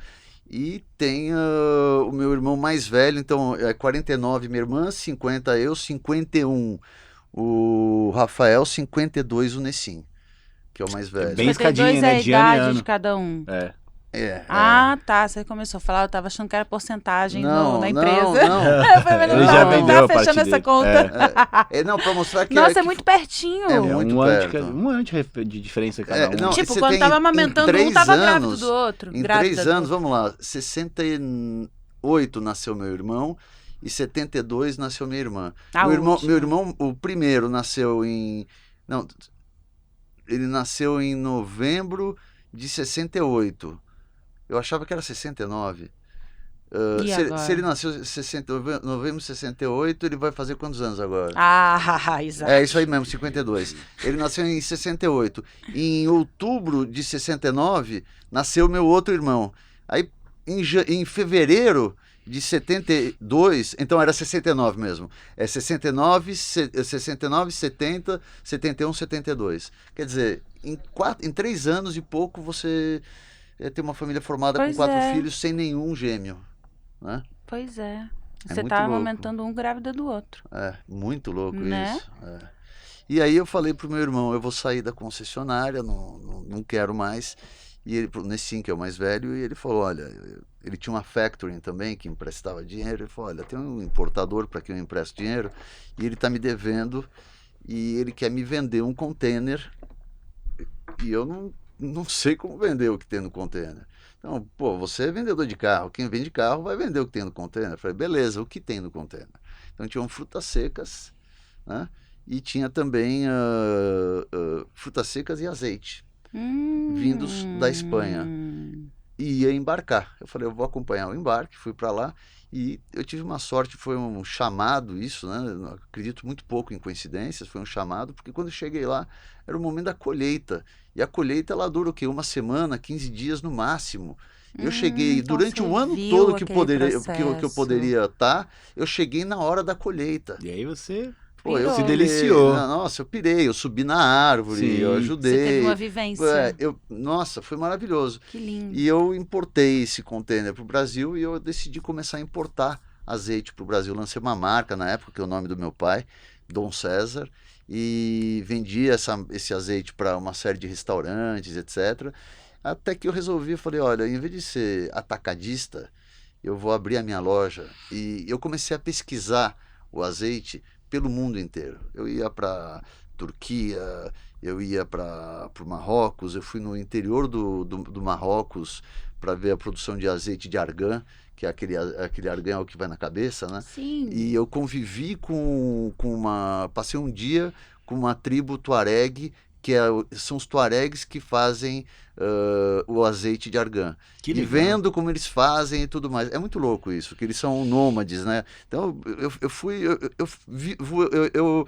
E tem o meu irmão mais velho, então é 49 minha irmã, 50 eu, 51 o Rafael, 52 o Nessim, que é o mais velho. bem escadinha, 52 né? é a De ano em idade ano. de cada um. É. Ah, tá. Você começou a falar, eu tava achando que era porcentagem Não, na não, empresa. não. Eu falei, Ele já vendeu tá a parte fechando essa dele. conta. Não, para mostrar que Nossa, é que muito pertinho. É É muito um ano, perto. um ano de diferença cada um. Não, Tipo, você quando tem tava em amamentando um, 3 tava grávido anos, do outro. Em grávida 3 do anos, outro. vamos lá, 68 nasceu meu irmão e 72 nasceu minha irmã. A Meu última. irmão, o primeiro nasceu em... Não, ele nasceu em novembro de 68. Eu achava que era 69. E agora? Se ele nasceu em novembro de 68, ele vai fazer quantos anos agora? Ah, exato. É isso aí mesmo, 52. Ele nasceu em 68. Em outubro de 69, nasceu meu outro irmão. Aí, em fevereiro de 72, então era 69 mesmo. É 69, 70, 71, 72. Quer dizer, em 3 anos e pouco você tem uma família formada Pois com 4 é. filhos sem nenhum gêmeo. Né? Pois é. É Você muito tá louco. amamentando um grávida do outro. É, muito louco Né? isso. É. E aí eu falei pro meu irmão, eu vou sair da concessionária, não quero mais. E ele, pro Nessim, que é o mais velho, e ele falou, olha, ele tinha uma factoring também que emprestava dinheiro. Ele falou, olha, tem um importador para quem eu empresto dinheiro e ele está me devendo e ele quer me vender um container e eu não sei como vender o que tem no container. Então, pô, você é vendedor de carro, quem vende carro vai vender o que tem no container. Eu falei, beleza, o que tem no container? Então tinham frutas secas, né? E tinha também frutas secas e azeite, vindos da Espanha. ia embarcar. Eu falei, eu vou acompanhar o embarque, fui para lá e eu tive uma sorte, foi um chamado isso, né? Eu acredito muito pouco em coincidências, foi um chamado, porque quando eu cheguei lá, era o momento da colheita. E a colheita, ela dura o quê? Uma semana, 15 dias no máximo. Eu cheguei então durante você o ano viu todo que aquele eu poderia estar, eu cheguei na hora da colheita. E aí você Pô, eu Pirou. se pirei, deliciou. nossa, eu pirei, eu subi na árvore, Sim. eu Você ajudei. teve uma vivência. Nossa, foi maravilhoso. Que lindo. E eu importei esse container para o Brasil e eu decidi começar a importar azeite para o Brasil. Lancei uma marca na época, que é o nome do meu pai, Dom César, e vendi esse azeite para uma série de restaurantes, etc. Até que eu resolvi, eu falei, olha, em vez de ser atacadista, eu vou abrir a minha loja. E eu comecei a pesquisar o azeite pelo mundo inteiro. Eu ia para Turquia, eu ia para o Marrocos, eu fui no interior do Marrocos para ver a produção de azeite de argan, que é aquele argan que vai na cabeça, né? Sim. E eu convivi passei um dia com uma tribo tuareg, são os tuaregs que fazem o azeite de argan. Que E legal. vendo como eles fazem e tudo mais. É muito louco isso, que eles são nômades, né? Então eu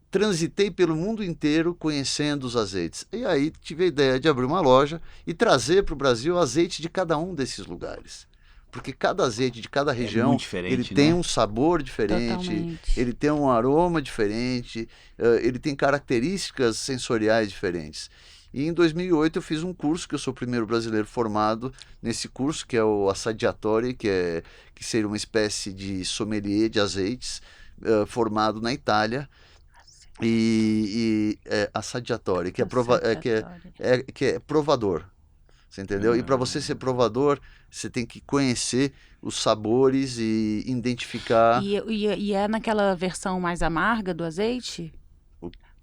transitei pelo mundo inteiro conhecendo os azeites. E aí tive a ideia de abrir uma loja e trazer para o Brasil azeite de cada um desses lugares. Porque cada azeite de cada região, muito diferente, ele né? tem um sabor diferente, Totalmente. ele tem um aroma diferente, ele tem características sensoriais diferentes. E em 2008 eu fiz um curso, que eu sou o primeiro brasileiro formado nesse curso, que é o Assaggiatori, que seria uma espécie de sommelier de azeites, formado na Itália. Assaggiatori, que é provador. Você entendeu? E para você ser provador, você tem que conhecer os sabores e identificar. E é naquela versão mais amarga do azeite?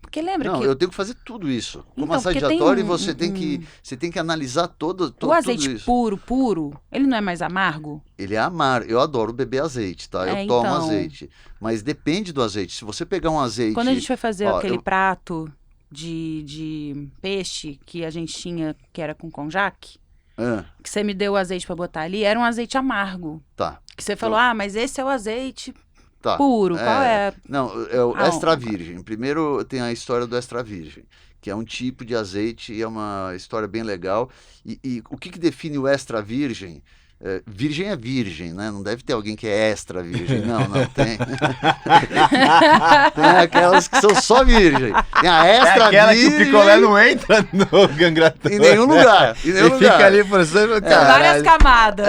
Porque lembra Não, que eu tenho que fazer tudo isso. Como Então, porque assaggiatori, tem você tem que analisar o tudo azeite isso. puro, ele não é mais amargo? Ele é amargo. Eu adoro beber azeite, tá? Eu tomo Então. azeite. Mas depende do azeite. Se você pegar um azeite. Quando a gente foi fazer Ó, aquele prato de peixe que a gente tinha, que era com conjac, que você me deu o azeite pra botar ali, era um azeite amargo. Tá. Que você falou, mas esse é o azeite Tá. puro. Qual é? Não, é o Ah, extra virgem. Primeiro tem a história do extra virgem, que é um tipo de azeite e é uma história bem legal. E o que define o extra virgem? Virgem é virgem, né? Não deve ter alguém que é extra virgem. Não tem. Tem aquelas que são só virgem. Tem a extra aquela virgem. que o picolé não entra no gangratão. Em nenhum lugar. Em nenhum Ele lugar. fica ali por cima, São cara. várias camadas.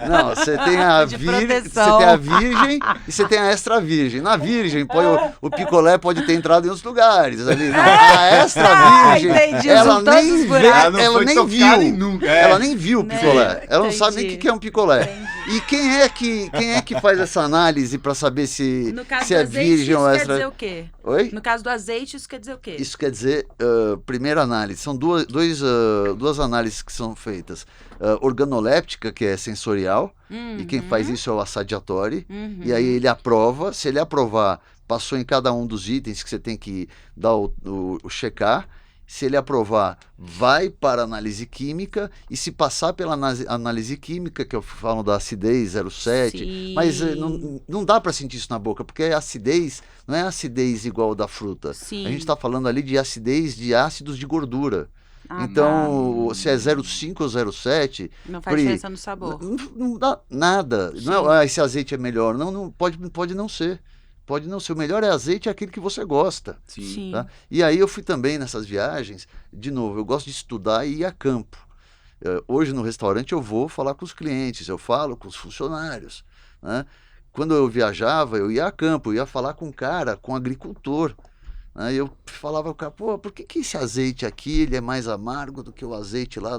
Não, você tem a De virgem, proteção. você tem a virgem e você tem a extra virgem. Na virgem, o picolé pode ter entrado em outros lugares ali. Não, a extra virgem, entendi, ela usam todos nem os vê, buracos. Ela não ela foi nem tocada em viu. nunca. Ela nem viu o Né? picolé. Ela não sabe nem Entendi. o que é um picolé. Entendi. E quem é que faz essa análise para saber se No caso se do é azeite, virgem ou isso quer extra? dizer o quê? Oi? No caso do azeite, isso quer dizer o quê? Isso quer dizer, primeira análise, são duas análises que são feitas. Organoléptica, que é sensorial, e quem faz isso é o assaggiatori, e aí ele aprova. Se ele aprovar, passou em cada um dos itens que você tem que dar o checar. Se ele aprovar, vai para a análise química, e se passar pela análise química, que eu falo da acidez 0,7, Sim. mas não dá para sentir isso na boca, porque a acidez não é acidez igual da fruta. Sim. A gente está falando ali de acidez de ácidos de gordura. Ah, Então, se é 0,5 ou 0,7, não faz diferença no sabor. não dá nada. Não é, esse azeite é melhor. Não pode não ser. Pode não ser. O melhor azeite é aquele que você gosta. Sim. Tá? E aí eu fui também nessas viagens, de novo, eu gosto de estudar e ir a campo. Hoje no restaurante eu vou falar com os clientes, eu falo com os funcionários. Né? Quando eu viajava, eu ia a campo, eu ia falar com um cara, com um agricultor. Né? Eu falava com o cara, pô, por que esse azeite aqui ele é mais amargo do que o azeite lá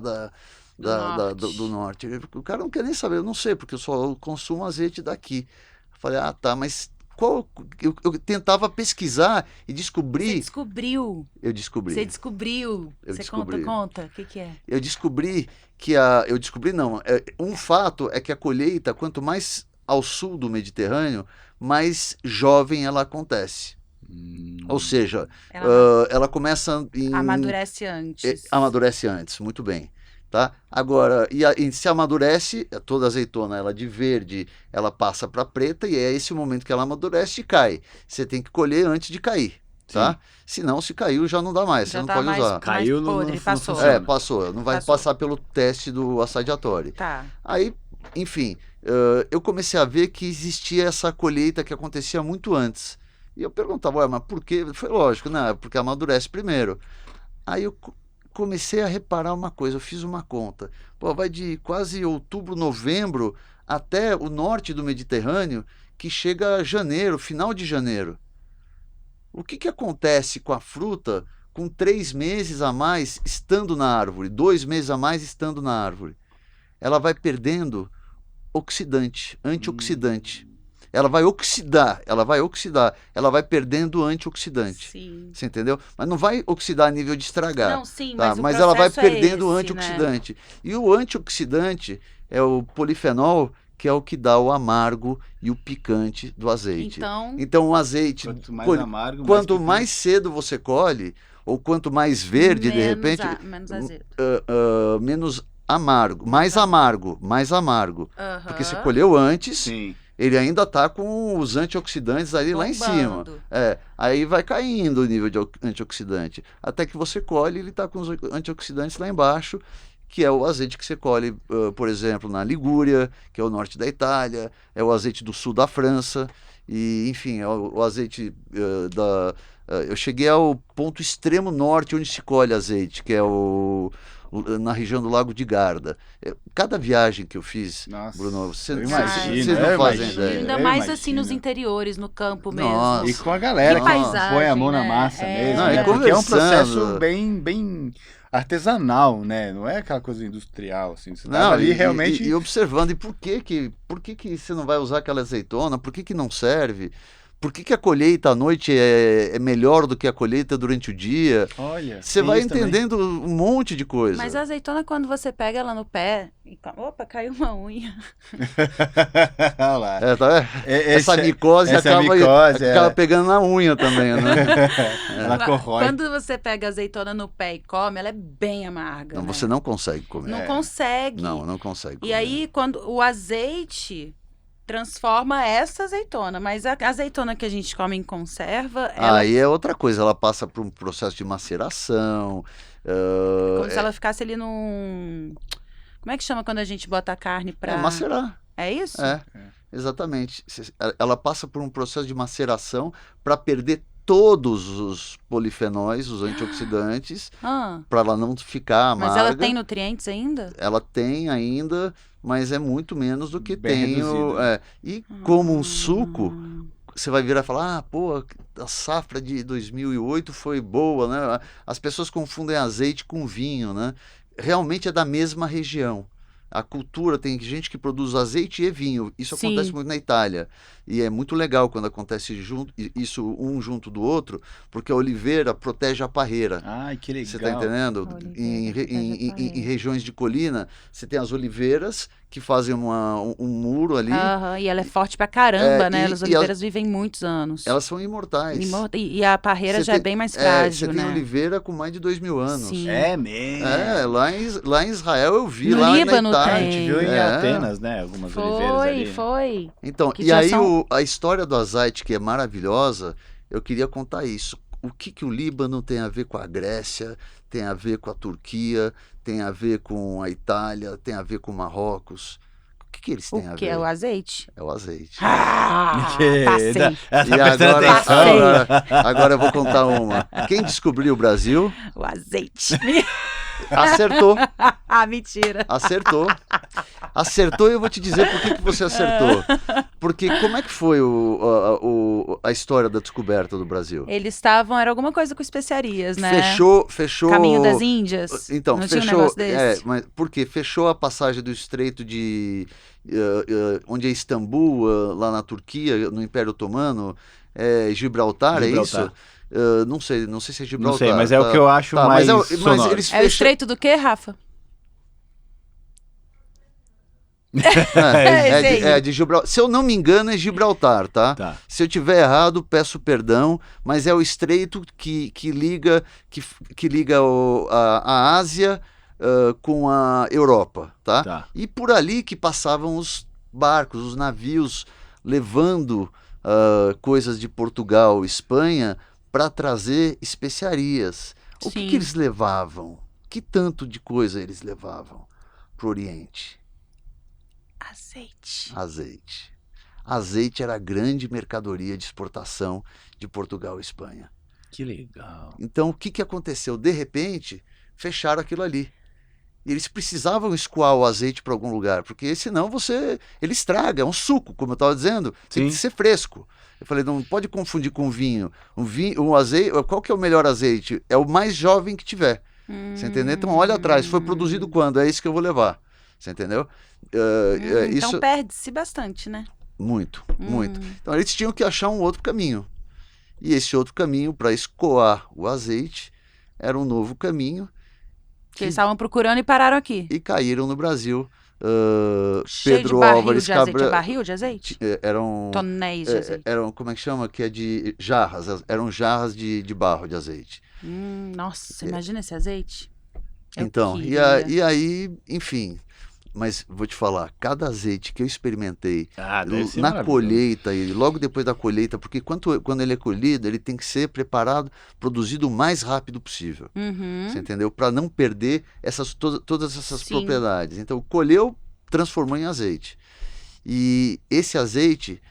do norte? O cara não quer nem saber, eu não sei, porque eu só consumo azeite daqui. Eu falei, tá, mas eu tentava pesquisar e descobrir. Você descobriu. Eu descobri. Você descobriu. Eu Você descobri. conta. O que é? Eu descobri não. Um fato é que a colheita, quanto mais ao sul do Mediterrâneo, mais jovem ela acontece. Ou seja, ela começa Amadurece antes. Amadurece antes, muito bem. tá? Agora, e se amadurece, toda azeitona, ela de verde, ela passa para preta e é esse o momento que ela amadurece e cai. Você tem que colher antes de cair, tá? Senão, se caiu, já não dá mais, Já você não tá pode mais- usar. Caiu, mais podre, passou. funciona. Passou, não vai Passou. passar pelo teste do Assadiatori. Tá. Aí, enfim, eu comecei a ver que existia essa colheita que acontecia muito antes. E eu perguntava, ué, mas por quê? Foi lógico, né? Porque amadurece primeiro. Aí eu comecei a reparar uma coisa, eu fiz uma conta. Pô, vai de quase outubro, novembro, até o norte do Mediterrâneo, que chega a janeiro, final de janeiro. O que acontece com a fruta com 3 meses a mais estando na árvore, 2 meses a mais estando na árvore? Ela vai perdendo oxidante, antioxidante. Ela vai oxidar, ela vai perdendo antioxidante. Sim. Você entendeu? Mas não vai oxidar a nível de estragar. Não, sim, Tá? mas o Mas ela vai processo é perdendo o esse, né? antioxidante. E o antioxidante é o polifenol, que é o que dá o amargo e o picante do azeite. Então, o azeite, Quanto mais amargo, quanto picante. mais cedo você colhe, ou quanto mais verde, de repente, menos azedo. menos amargo, mais amargo. Porque você Aham. colheu antes, Sim. ele ainda está com os antioxidantes ali lá em cima. Bombando. Aí vai caindo o nível de antioxidante. Até que você colhe, ele está com os antioxidantes lá embaixo, que é o azeite que você colhe, por exemplo, na Ligúria, que é o norte da Itália, é o azeite do sul da França, e enfim, é o azeite eu cheguei ao ponto extremo norte onde se colhe azeite, que é na região do Lago de Garda. Cada viagem que eu fiz, Nossa, Bruno, eu vocês imagino, não eu fazem imagino. ideia. Ainda Eu mais assim nos imagino. interiores, no campo mesmo. Nossa. E com a galera Que que paisagem, põe a mão na né? massa É. mesmo, Não, e né? Porque é um processo conversando. bem artesanal, né? Não é aquela coisa industrial, assim. Você Não, tava ali realmente... e observando, e por que você não vai usar aquela azeitona? Por que não serve? Por que a colheita à noite é melhor do que a colheita durante o dia? Olha, Você tem vai isso também. entendendo um monte de coisa. Mas a azeitona, quando você pega ela no pé... Opa, caiu uma unha. Olha lá. Tá vendo? Essa micose acaba pegando na unha também, né? Ela corrói. Quando você pega a azeitona no pé e come, ela é bem amarga. Não, né? você não consegue comer. Não consegue. Não consegue comer. E aí, quando o azeite transforma essa azeitona, mas a azeitona que a gente come em conserva, ela Aí é outra coisa, ela passa por um processo de maceração. como se ela ficasse ali num... Como é que chama quando a gente bota a carne pra... macerar. É isso? Exatamente. Ela passa por um processo de maceração para perder todos os polifenóis, os antioxidantes, Ah, para ela não ficar amarga. mas ela tem nutrientes ainda? Ela tem ainda, mas é muito menos do que Bem tem. reduzido. E como um suco, você vai virar e falar, pô, a safra de 2008 foi boa, né? As pessoas confundem azeite com vinho, né? Realmente é da mesma região. A cultura, tem gente que produz azeite e vinho. Isso Sim. acontece muito na Itália. E é muito legal quando acontece isso um junto do outro, porque a oliveira protege a parreira. Ai, que legal. Você está entendendo? Oliveira Em protege a parreira. regiões de colina, você tem as oliveiras que fazem um muro ali. Aham, e ela é forte pra caramba, né? e- As e oliveiras vivem muitos anos. Elas são imortais. E a parreira Você já é tem- bem mais frágil, Você né? tem oliveira com mais de 2.000 anos. Sim. É mesmo. Lá em Israel eu vi, No lá Líbano na A Itália. gente viu em É. Atenas, né? Algumas oliveiras ali. Foi. Então, Que e já aí são- a história do azeite, que é maravilhosa, eu queria contar isso. O que o Líbano tem a ver com a Grécia, tem a ver com a Turquia, tem a ver com a Itália, tem a ver com Marrocos? O que eles têm a O que ver? é o azeite? É o azeite. Ah, Que- passei. Ela tá E prestando agora, atenção. agora eu vou contar uma. Quem descobriu o Brasil O azeite. acertou. Ah, mentira. Acertou. Acertou e eu vou te dizer por que você acertou. Porque como é que foi a história da descoberta do Brasil? Eles era alguma coisa com especiarias, né? Fechou. Caminho das Índias. Então, Não tinha um fechou. negócio desse? Mas por quê? Fechou a passagem do Estreito de. Onde é Istambul, lá na Turquia, no Império Otomano. Gibraltar, é Gibraltar. isso? Não sei se é Gibraltar. Não sei, mas é o que eu acho Tá, mais mas sonoro. eles É o estreito do quê, Rafa? É de Gibraltar. Se eu não me engano, é Gibraltar, tá? Tá. Se eu tiver errado, peço perdão, mas é o estreito que liga a Ásia com a Europa, tá? Tá. E por ali que passavam os barcos, os navios, levando coisas de Portugal, Espanha, para trazer especiarias. O que Sim. eles levavam? Que tanto de coisa eles levavam para o Oriente? Azeite. Azeite. Azeite era a grande mercadoria de exportação de Portugal e Espanha. Que legal. Então, o que aconteceu? De repente, fecharam aquilo ali. E eles precisavam escoar o azeite para algum lugar, porque senão ele estraga, é um suco, como eu estava dizendo, tem Sim. que ser fresco. Eu falei, não pode confundir com vinho. Um azeite, qual que é o melhor azeite? É o mais jovem que tiver. Você entendeu? Então, olha atrás, foi produzido quando? É isso que eu vou levar. Você entendeu? Então Isso perde-se bastante, né? muito. Então, eles tinham que achar um outro caminho. E esse outro caminho para escoar o azeite era um novo caminho. Que eles estavam procurando e pararam aqui. E caíram no Brasil. Cheio Pedro de barril Álvares de azeite. Cabral. É barril de azeite? Eram, Tonéis de azeite. eram, como é que chama? Que é de jarras. Eram jarras de barro de azeite. Nossa, imagina esse azeite. Eu Então, queria. e aí, enfim. Mas vou te falar, cada azeite que eu experimentei Deve ser na maravilhoso. colheita e logo depois da colheita, porque quando ele é colhido, ele tem que ser preparado, produzido o mais rápido possível. Você entendeu? Para não perder todas essas Sim. propriedades. Então, colheu, transformou em azeite. E esse azeite,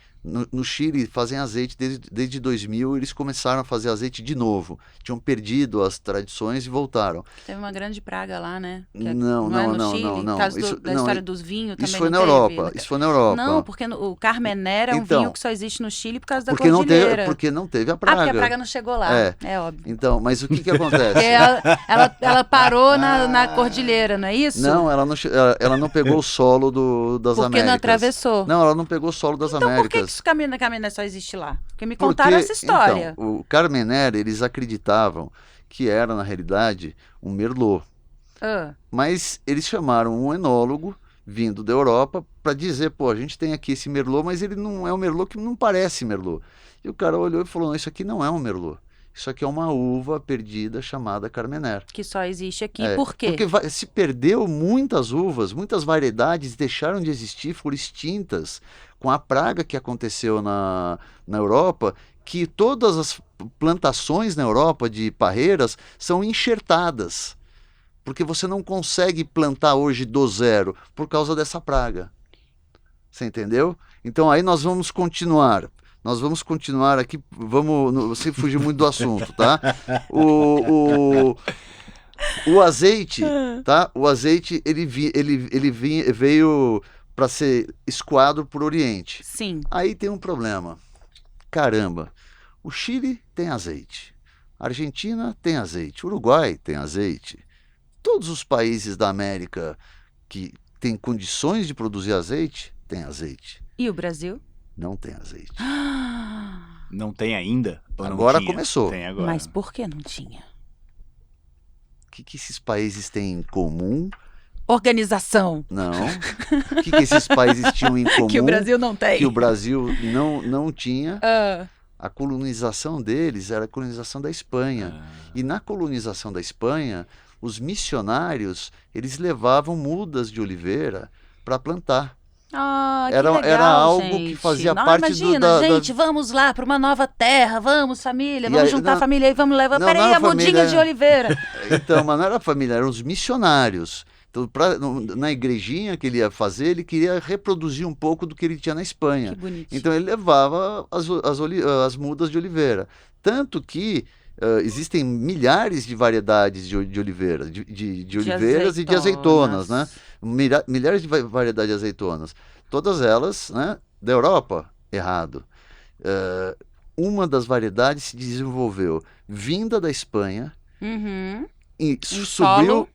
no Chile, fazem azeite desde 2000, eles começaram a fazer azeite de novo. Tinham perdido as tradições e voltaram. Teve uma grande praga lá, né? Que Não, é no não, Chile? não, não. Por causa Isso- da não, história dos vinhos também Isso foi não na teve? Europa. Isso foi na Europa. Não, porque o Carmener é um Então, vinho que só existe no Chile por causa da porque cordilheira. não teve a Porque a praga. praga não chegou lá. É óbvio. Então, mas o que Porque acontece? ela parou na cordilheira, não é isso? Não, ela não pegou o solo das Porque Américas. não atravessou. Não, ela não pegou o solo das Então por que Américas. esse Carmener só existe lá? Porque me contaram essa história. Então, o Carmener, eles acreditavam que era, na realidade, um Merlot. Ah, Mas eles chamaram um enólogo vindo da Europa para dizer, pô, a gente tem aqui esse Merlot, mas ele não é um Merlot que não parece Merlot. E o cara olhou e falou, não, isso aqui não é um Merlot. Isso aqui é uma uva perdida chamada Carmener. que só existe aqui. Por quê? Porque se perdeu muitas uvas, muitas variedades deixaram de existir, foram extintas com a praga que aconteceu na Europa, que todas as plantações na Europa de parreiras são enxertadas, porque você não consegue plantar hoje do zero por causa dessa praga. Você entendeu? Então aí nós vamos continuar. Nós vamos continuar aqui, você fugir muito do assunto, tá? O azeite, tá? O azeite ele veio para ser escoado por Oriente. Sim. Aí tem um problema. Caramba, o Chile tem azeite, a Argentina tem azeite, o Uruguai tem azeite. Todos os países da América que têm condições de produzir azeite, têm azeite. E o Brasil? Não tem azeite. Não tem ainda? Ou não Agora tinha? começou. Tem agora. Mas por que não tinha? O que esses países têm em comum? Organização. Não. O que esses países tinham em comum? Que o Brasil não tem. Que o Brasil não tinha. Ah, A colonização deles era a colonização da Espanha. E na colonização da Espanha, os missionários, eles levavam mudas de oliveira para plantar. que Era legal, algo gente. que fazia Não, parte imagina, gente, vamos lá para uma nova terra, vamos família, E vamos aí, juntar a não- família aí, vamos levar, não, peraí, não era a mudinha família. de oliveira. Então, mas não era a família, eram os missionários. Então, na igrejinha que ele ia fazer, ele queria reproduzir um pouco do que ele tinha na Espanha. Que bonitinho. Então ele levava as mudas de oliveira. Tanto que existem milhares de variedades de oliveira, de oliveiras e de azeitonas, né? Milhares de variedades de azeitonas. Todas elas, né, da Europa, errado. Uma das variedades se desenvolveu vinda da Espanha, Uhum. e solo?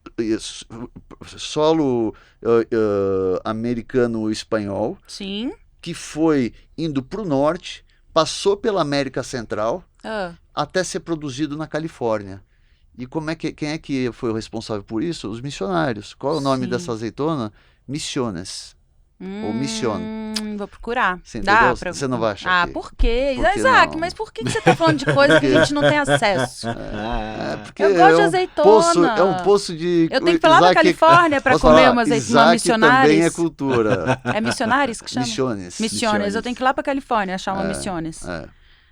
solo americano-espanhol, Sim. que foi indo para o norte, passou pela América Central, Ah, até ser produzido na Califórnia. E quem é que foi o responsável por isso? Os missionários. Qual é o nome Sim. dessa azeitona? Missiones. ou Missione. Vou procurar. Você Dá entendeu? pra... Você não vai achar aqui. Por quê? Por que Isaac, não? mas por que você tá falando de coisa que a gente não tem acesso? Porque Eu gosto de um azeitona. poço, é um poço de... Eu tenho que ir lá na Califórnia pra Posso comer falar? uma Isaac missionares. também é cultura. É missionares que chama? Missiones. Missiones. Eu tenho que ir lá pra Califórnia achar uma missiones. É.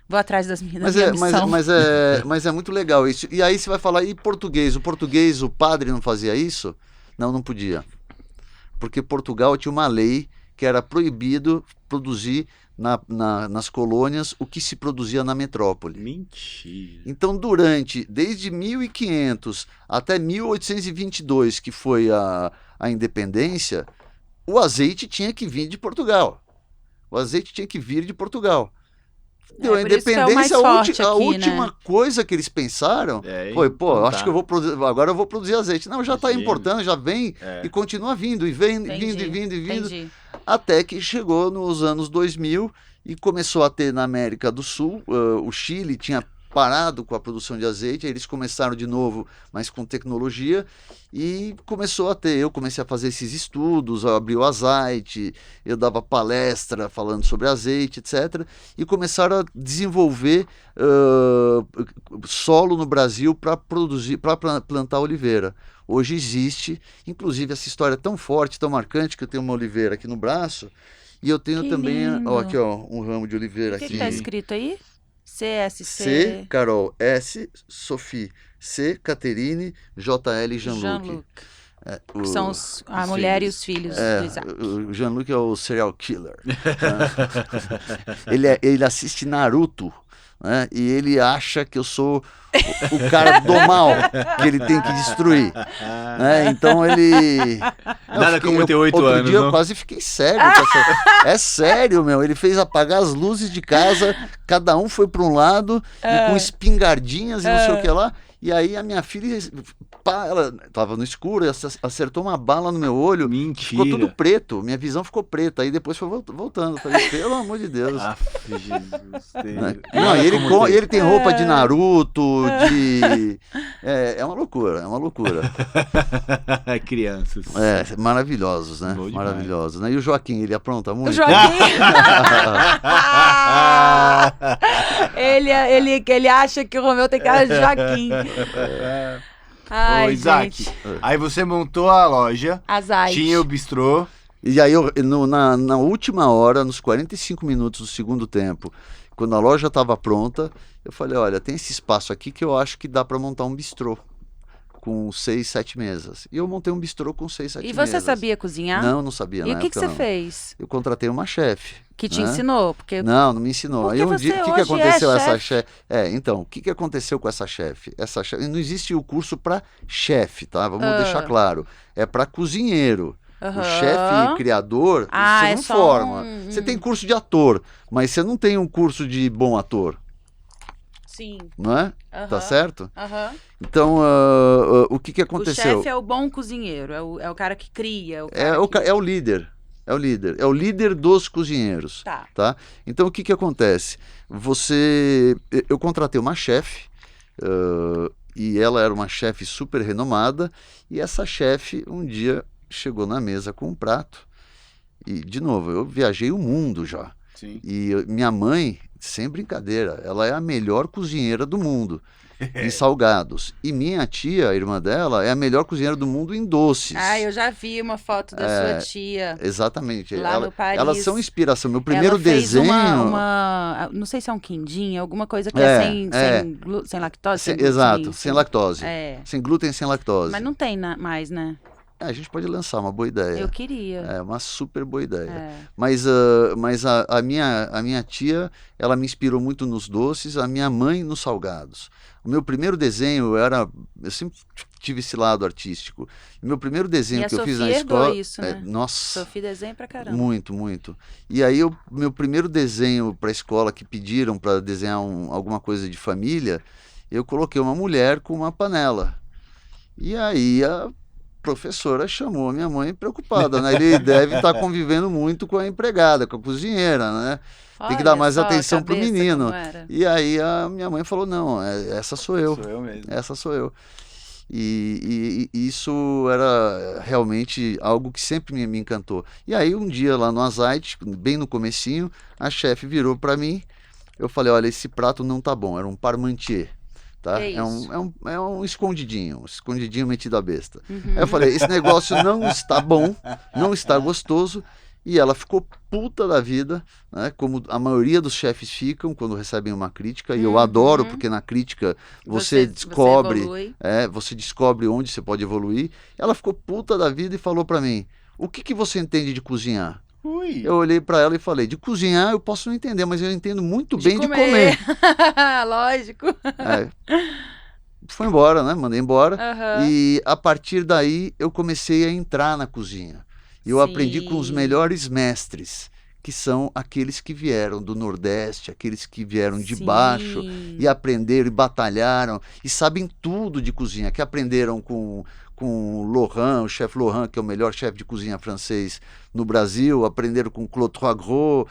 Vou atrás das minhas Mas é muito legal isso. E aí você vai falar, e português? O padre não fazia isso? Não podia. Porque Portugal tinha uma lei que era proibido produzir nas colônias o que se produzia na metrópole. Mentira. Então, desde 1500 até 1822, que foi a independência, o azeite tinha que vir de Portugal. Deu a por isso que é o mais independência, forte a aqui, última né? coisa que eles pensaram foi, acho que agora eu vou produzir azeite. Não, já está importando, já vem e continua vindo, e vem, vindo. Entendi. Até que chegou nos anos 2000 e começou a ter na América do Sul, o Chile tinha parado com a produção de azeite, aí eles começaram de novo, mas com tecnologia, e eu comecei a fazer esses estudos, eu abri o azeite, eu dava palestra falando sobre azeite, etc. E começaram a desenvolver solo no Brasil para plantar oliveira. Hoje existe, inclusive essa história é tão forte, tão marcante, que eu tenho uma oliveira aqui no braço, e eu tenho também, aqui um ramo de oliveira aqui. O que está escrito aí? CSC. C, Carol, S, Sophie, C, Caterine, JL, Jean-Luc. Que são a mulher e os filhos do Isaac. O Jean-Luc é o serial killer. Ele assiste Naruto, né, e ele acha que eu sou o cara do mal, que ele tem que destruir. Né? Então ele... Nada como ter 8 outro anos, dia não? eu quase fiquei cego. É sério, meu. Ele fez apagar as luzes de casa, cada um foi para um lado, e com espingardinhas e não sei o que lá. E aí a minha filha, ela estava no escuro, e acertou uma bala no meu olho. Mentira. Ficou tudo preto, minha visão ficou preta. Aí depois foi voltando. Falei, pelo amor de Deus. Jesus. Não, e ele tem roupa de Naruto, é uma loucura, Crianças. Maravilhosos, né? Bom demais. Maravilhosos, né? E o Joaquim, ele apronta muito. O Joaquim. ele acha que o Romeu tem cara de Joaquim. Ai, Ô, Isaac, gente. aí você montou a loja, Azeite. tinha o bistrô. E aí, na última hora, nos 45 minutos do segundo tempo, quando a loja estava pronta, eu falei, olha, tem esse espaço aqui que eu acho que dá para montar um bistrô com 6, 7 mesas. E eu montei um bistrô com 6, 7 mesas. E você sabia cozinhar? Não sabia. E o que você fez? Eu contratei uma chefe. Que te ensinou? Porque... Não me ensinou. Porque Aí um dia, o que hoje aconteceu é essa chefe? Então, o que aconteceu com essa chefe? Não existe o curso para chefe, tá? Vamos deixar claro. É para cozinheiro. O chefe criador, você não forma. Você tem curso de ator, mas você não tem um curso de bom ator. Sim. Não é? Tá certo? Então, o que aconteceu? O chefe é o bom cozinheiro, é o cara que cria. É o líder. É o líder dos cozinheiros. Tá? Então, o que acontece? Eu contratei uma chefe, e ela era uma chefe super renomada, e essa chefe um dia chegou na mesa com um prato, e, de novo, eu viajei o mundo já. Sim. E minha mãe, sem brincadeira, ela é a melhor cozinheira do mundo em salgados. E minha tia, a irmã dela, é a melhor cozinheira do mundo em doces. Eu já vi uma foto da sua tia. Exatamente. Lá no Paris. Elas são inspiração. Meu primeiro ela fez desenho... não sei se é um quindim, alguma coisa que sem lactose. Exato, sem lactose. Sem glúten, sem lactose. Mas não tem mais, né? A gente pode lançar uma boa ideia. Eu queria. É uma super boa ideia. Mas a minha tia, ela me inspirou muito nos doces, a minha mãe nos salgados. O meu primeiro desenho eu sempre tive esse lado artístico. O meu primeiro desenho que eu fiz na escola... Isso, né? Nossa. Sofia desenha pra caramba. Muito, muito. E aí, meu primeiro desenho para a escola que pediram para desenhar alguma coisa de família, eu coloquei uma mulher com uma panela. E aí a professora chamou a minha mãe preocupada, né? Ele deve estar convivendo muito com a empregada, com a cozinheira, né? Tem que dar mais atenção pro menino. E aí a minha mãe falou, não, essa sou eu. Sou eu mesmo. Essa sou eu. E isso era realmente algo que sempre me encantou. E aí um dia lá no Azeite, bem no comecinho, a chefe virou para mim, eu falei, olha, esse prato não tá bom, era um parmentier. Tá? Que isso? É um escondidinho metido à besta. Uhum. Aí eu falei, esse negócio não está bom, não está gostoso. E ela ficou puta da vida, né? Como a maioria dos chefes ficam quando recebem uma crítica. E eu adoro, porque na crítica você descobre, evolui. você descobre onde você pode evoluir. Ela ficou puta da vida e falou para mim, o que você entende de cozinhar? Ui. Eu olhei para ela e falei, de cozinhar eu posso não entender, mas eu entendo muito bem de comer. Lógico. É. Foi embora, né? Mandei embora. Aham. E a partir daí eu comecei a entrar na cozinha. E eu aprendi com os Sim. melhores mestres, que são aqueles que vieram do Nordeste, aqueles que vieram de Sim. baixo e aprenderam e batalharam e sabem tudo de cozinha, que aprenderam com Laurent, o chefe Laurent, que é o melhor chefe de cozinha francês no Brasil, aprenderam com Claude Troisgros,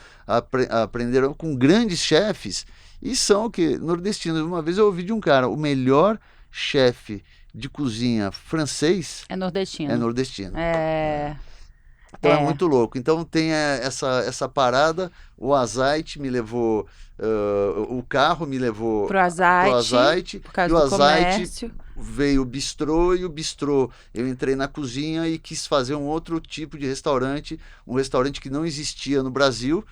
aprenderam com grandes chefes e são o que? Nordestinos. Uma vez eu ouvi de um cara, o melhor chefe de cozinha francês É nordestino. é nordestino. É. Então é muito louco. Então tem essa parada, o Azeite me levou, o carro me levou Pro Azeite, por causa e o do Azeite comércio. veio o bistrô, e o bistrô eu entrei na cozinha e quis fazer um outro tipo de restaurante, um restaurante que não existia no Brasil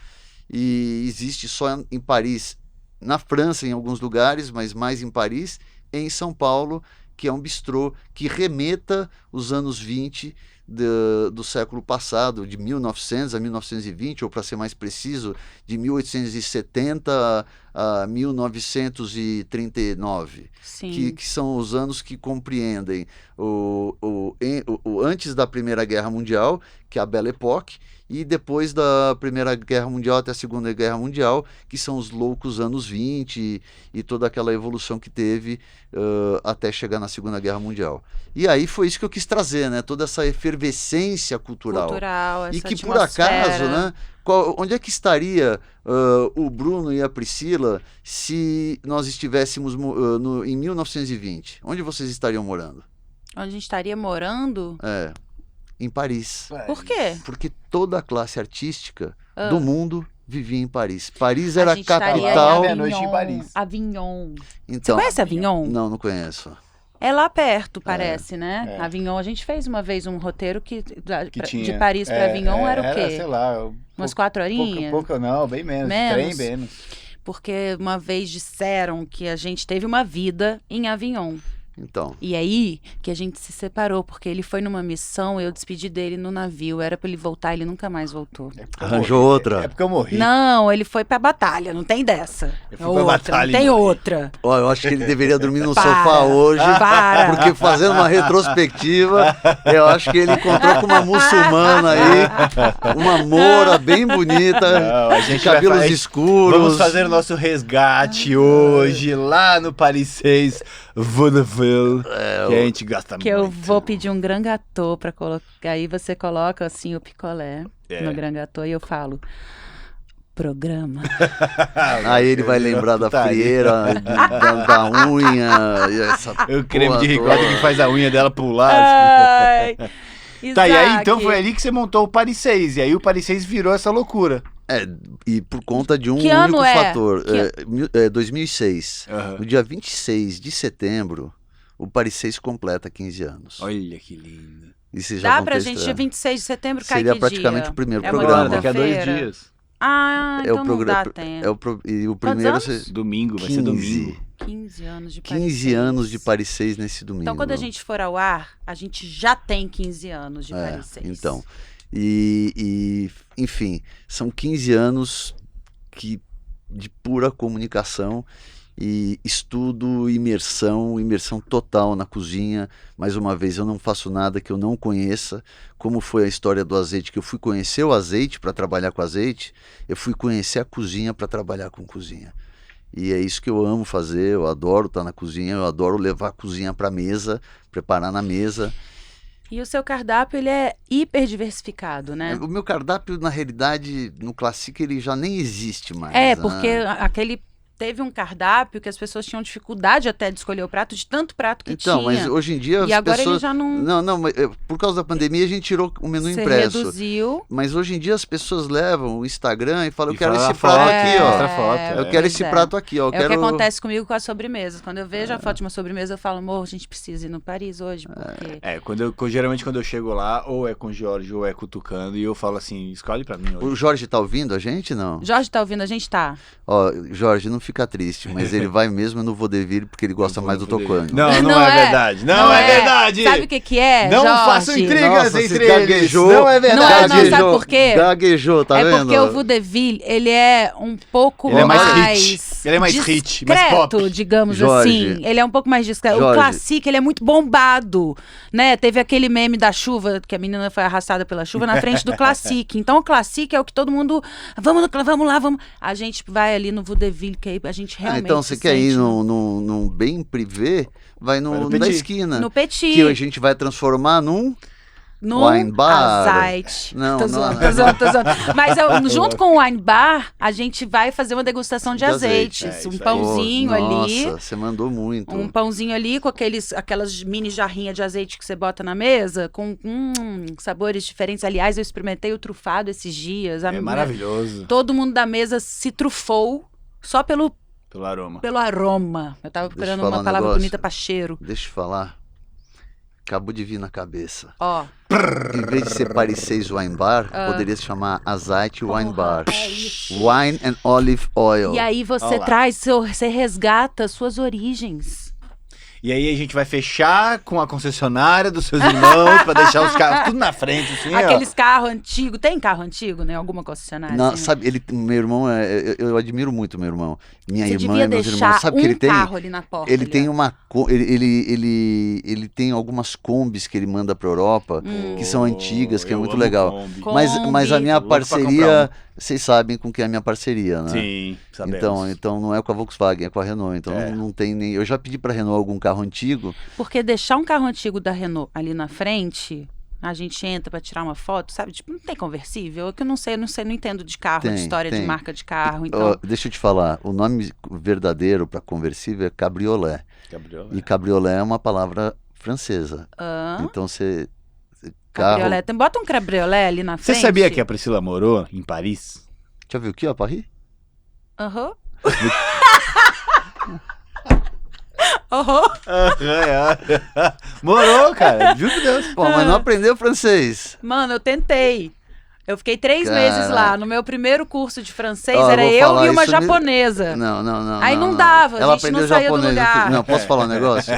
e existe só em Paris, na França em alguns lugares, mas mais em Paris, e em São Paulo, que é um bistrô que remeta os anos 20 do século passado, de 1900 a 1920, ou para ser mais preciso, de 1870 a 1939, Sim. que são os anos que compreendem o antes da Primeira Guerra Mundial, que é a Belle Époque, e depois da Primeira Guerra Mundial até a Segunda Guerra Mundial, que são os loucos anos 20 e toda aquela evolução que teve até chegar na Segunda Guerra Mundial. E aí foi isso que eu quis trazer, né? Toda essa efervescência cultural. Essa E que por acaso, né? Onde é que estaria o Bruno e a Priscila se nós estivéssemos em 1920? Onde vocês estariam morando? Onde a gente estaria morando? Em Paris. Por quê? Porque toda a classe artística Ah. do mundo vivia em Paris. Paris era a gente estaria capital. em Meia-noite em Paris. Avignon. Então, Você conhece Avignon? não conheço. É lá perto, parece, né? É. Avignon, a gente fez uma vez um roteiro Que de tinha. Paris para Avignon era o quê? Sei lá. Umas 4 horinhas? Pouco não, bem menos. Menos? Trem menos. Porque uma vez disseram que a gente teve uma vida em Avignon. Então, E aí que a gente se separou, porque ele foi numa missão, eu despedi dele no navio. Era pra ele voltar, ele nunca mais voltou. É porque eu Arranjou morri. outra. É porque eu morri. Não, ele foi pra batalha, não tem dessa. Eu fui pra batalha não tem e morri. outra. ó, eu acho que ele deveria dormir no Para. sofá hoje. Para. Porque fazendo uma retrospectiva, eu acho que ele encontrou com uma muçulmana aí, uma moura bem bonita, Não, a gente vai cabelos fazer- escuros. Vamos fazer o nosso resgate hoje, lá no Paris 6, Vaudeville, que a gente gasta Que muito. eu vou pedir um gran gâteau pra colocar. Aí você coloca assim o picolé no gran gâteau e eu falo. Programa. Aí ele vai lembrar da Putaria. frieira, da unha, e essa O creme porra de ricota toda. que faz a unha dela pular. Ai, Tá, e aí Isaac. então foi ali que você montou o Paris 6, e aí o Paris 6 virou essa loucura. E por conta de um Que ano único é? fator. 2006. Aham. No dia 26 de setembro, o Paris 6 completa 15 anos. Olha que lindo. E vocês já Dá vão pra ter gente, estreia. dia 26 de setembro, cai Seria que praticamente dia? o primeiro É uma programa. Daqui a 2 quarta-feira? dias. Ah, É o então não programa. dá tempo. E o Quantos primeiro. anos? Domingo, vai ser domingo. 15 anos de Paris 15 6. anos de Paris 6 nesse domingo. Então, quando a gente for ao ar, a gente já tem 15 anos de É, Paris 6. então. Enfim, são 15 anos de pura comunicação e estudo, imersão total na cozinha. Mais uma vez, eu não faço nada que eu não conheça. Como foi a história do azeite, que eu fui conhecer o azeite para trabalhar com azeite, eu fui conhecer a cozinha para trabalhar com cozinha. E é isso que eu amo fazer, eu adoro estar na cozinha, eu adoro levar a cozinha para a mesa, preparar na mesa. E o seu cardápio, ele é hiper diversificado, né? O meu cardápio, na realidade, no Classic, ele já nem existe mais. É, né? porque aquele teve um cardápio que as pessoas tinham dificuldade até de escolher o prato, de tanto prato que Então, tinha. mas hoje em dia as E agora pessoas... ele já não... Não, mas, por causa da pandemia a gente tirou o menu Você impresso. reduziu. Mas hoje em dia as pessoas levam o Instagram e falam, eu E quero fala esse a prato foto, aqui, ó. mostra a foto, É, é. Eu quero pois esse é. prato aqui, ó. Eu É quero... o que acontece comigo com as sobremesas. Quando eu vejo a foto de uma sobremesa, eu falo, amor, a gente precisa ir no Paris hoje, porque... Geralmente quando eu chego lá, ou é com o Jorge ou é com o Tucano, e eu falo assim, escolhe pra mim hoje. O Jorge tá ouvindo a gente, não? Jorge tá ouvindo a gente? Tá. Ó, Jorge, não fica triste, mas ele vai mesmo no Vaudeville porque ele gosta mais do Tocano. Não é verdade. Não é verdade. Sabe o que é, Não Jorge? façam intrigas Nossa, entre se eles. gaguejou. Não é verdade. Não, sabe por quê? Gaguejou, tá é vendo? porque o Vaudeville, ele é um pouco Ele é mais mais... hit. Ele é mais hit, mais discreto, pop. digamos Jorge. assim. Ele é um pouco mais discreto. O Jorge. Classique, ele é muito bombado, né? Teve aquele meme da chuva, que a menina foi arrastada pela chuva na frente do Classique. Então o Classique é o que todo mundo... Vamos lá, vamos. A gente vai ali no Vaudeville, que aí a gente realmente Então, você se quer ir sente num bem privê, vai no da Petit. esquina. no Petit. Que a gente vai transformar num... No Wine bar. azeite. Não, Tô não, zoando, não. tô zoando. Mas junto com o wine bar, a gente vai fazer uma degustação de De azeite. azeites. É, Um isso aí. pãozinho ali. Nossa, você mandou muito. Um pãozinho ali com aquelas mini jarrinhas de azeite que você bota na mesa, com sabores diferentes. Aliás, eu experimentei o trufado esses dias. É maravilhoso. Todo mundo da mesa se trufou só pelo Pelo aroma. Eu tava Deixa eu procurando falar uma um palavra negócio. bonita pra cheiro. Deixa eu falar. Acabou de vir na cabeça. Ó. Em vez de ser Paris 6 Wine Bar, poderia se chamar Azite Wine Bar. Wine and Olive Oil. E aí você Olha lá. você resgata suas origens. E aí a gente vai fechar com a concessionária dos seus irmãos pra deixar os carros tudo na frente, assim, Aqueles carros antigos. Tem carro antigo, né? Alguma concessionária? Não, assim, né? sabe, meu irmão, eu admiro muito meu irmão. Minha Você irmã devia e meus deixar irmãos. Sabe o que ele tem? carro ali na porta. Ele ali, tem ó. ele tem algumas combis que ele manda pra Europa, que são antigas, que é Eu muito amo legal. Kombi. Mas a minha Louco pra comprar parceria, vocês sabem com que é a minha parceria, né? Sim, sabemos. Então não é com a Volkswagen, é com a Renault. Então É. não tem nem. Eu já pedi pra Renault algum carro antigo. Porque deixar um carro antigo da Renault ali na frente, a gente entra pra tirar uma foto, sabe? Tipo, não tem conversível. É que eu não sei, não entendo de carro, de Tem, história de tem. marca de carro. Então, Ó, deixa eu te falar, o nome verdadeiro para conversível é cabriolé. Gabriel, E cabriolé é uma palavra francesa. Então você. Carro. cabriolé. Bota um cabriolé ali na Você frente. sabia que a Priscila morou em Paris? Já viu aqui, ó, Paris? Aham. Morou, cara. Juro por Deus. Pô, mas não aprendeu francês. Mano, eu tentei. Eu fiquei 3 Caraca. meses lá. No meu primeiro curso de francês, Ó, eu era vou eu falar e uma isso me- japonesa. Não. Aí não dava, a Ela gente não aprendeu saía do japonês. lugar. Não, posso falar um negócio?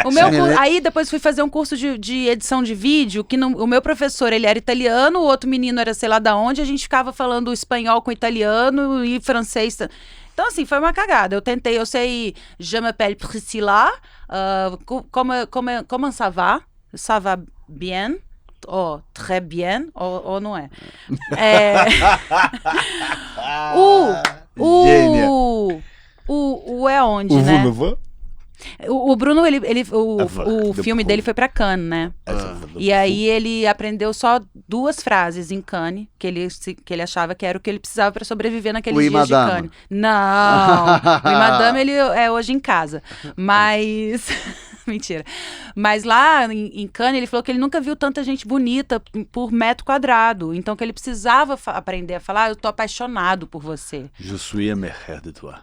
O meu Sim, Aí depois fui fazer um curso de edição de vídeo, que o meu professor, ele era italiano, o outro menino era sei lá da onde, a gente ficava falando espanhol com italiano e francês. Então, assim, foi uma cagada. Eu sei Je m'appelle Priscilla, comment ça va? Ça va bien? Oh, très bien, ou não é? Gênia. O é onde, O né? Vunovan? O Bruno, o do filme povo. dele foi pra Cannes, né? E aí ele aprendeu só 2 frases em Cannes, que ele achava que era o que ele precisava pra sobreviver naqueles Oui, dias madame. de Cannes. Não! O Madame, ele é hoje em casa. Mas... Mentira. Mas lá em Cannes, ele falou que ele nunca viu tanta gente bonita por metro quadrado. Então que ele precisava aprender a falar, eu tô apaixonado por você. Je suis amoureux de toi.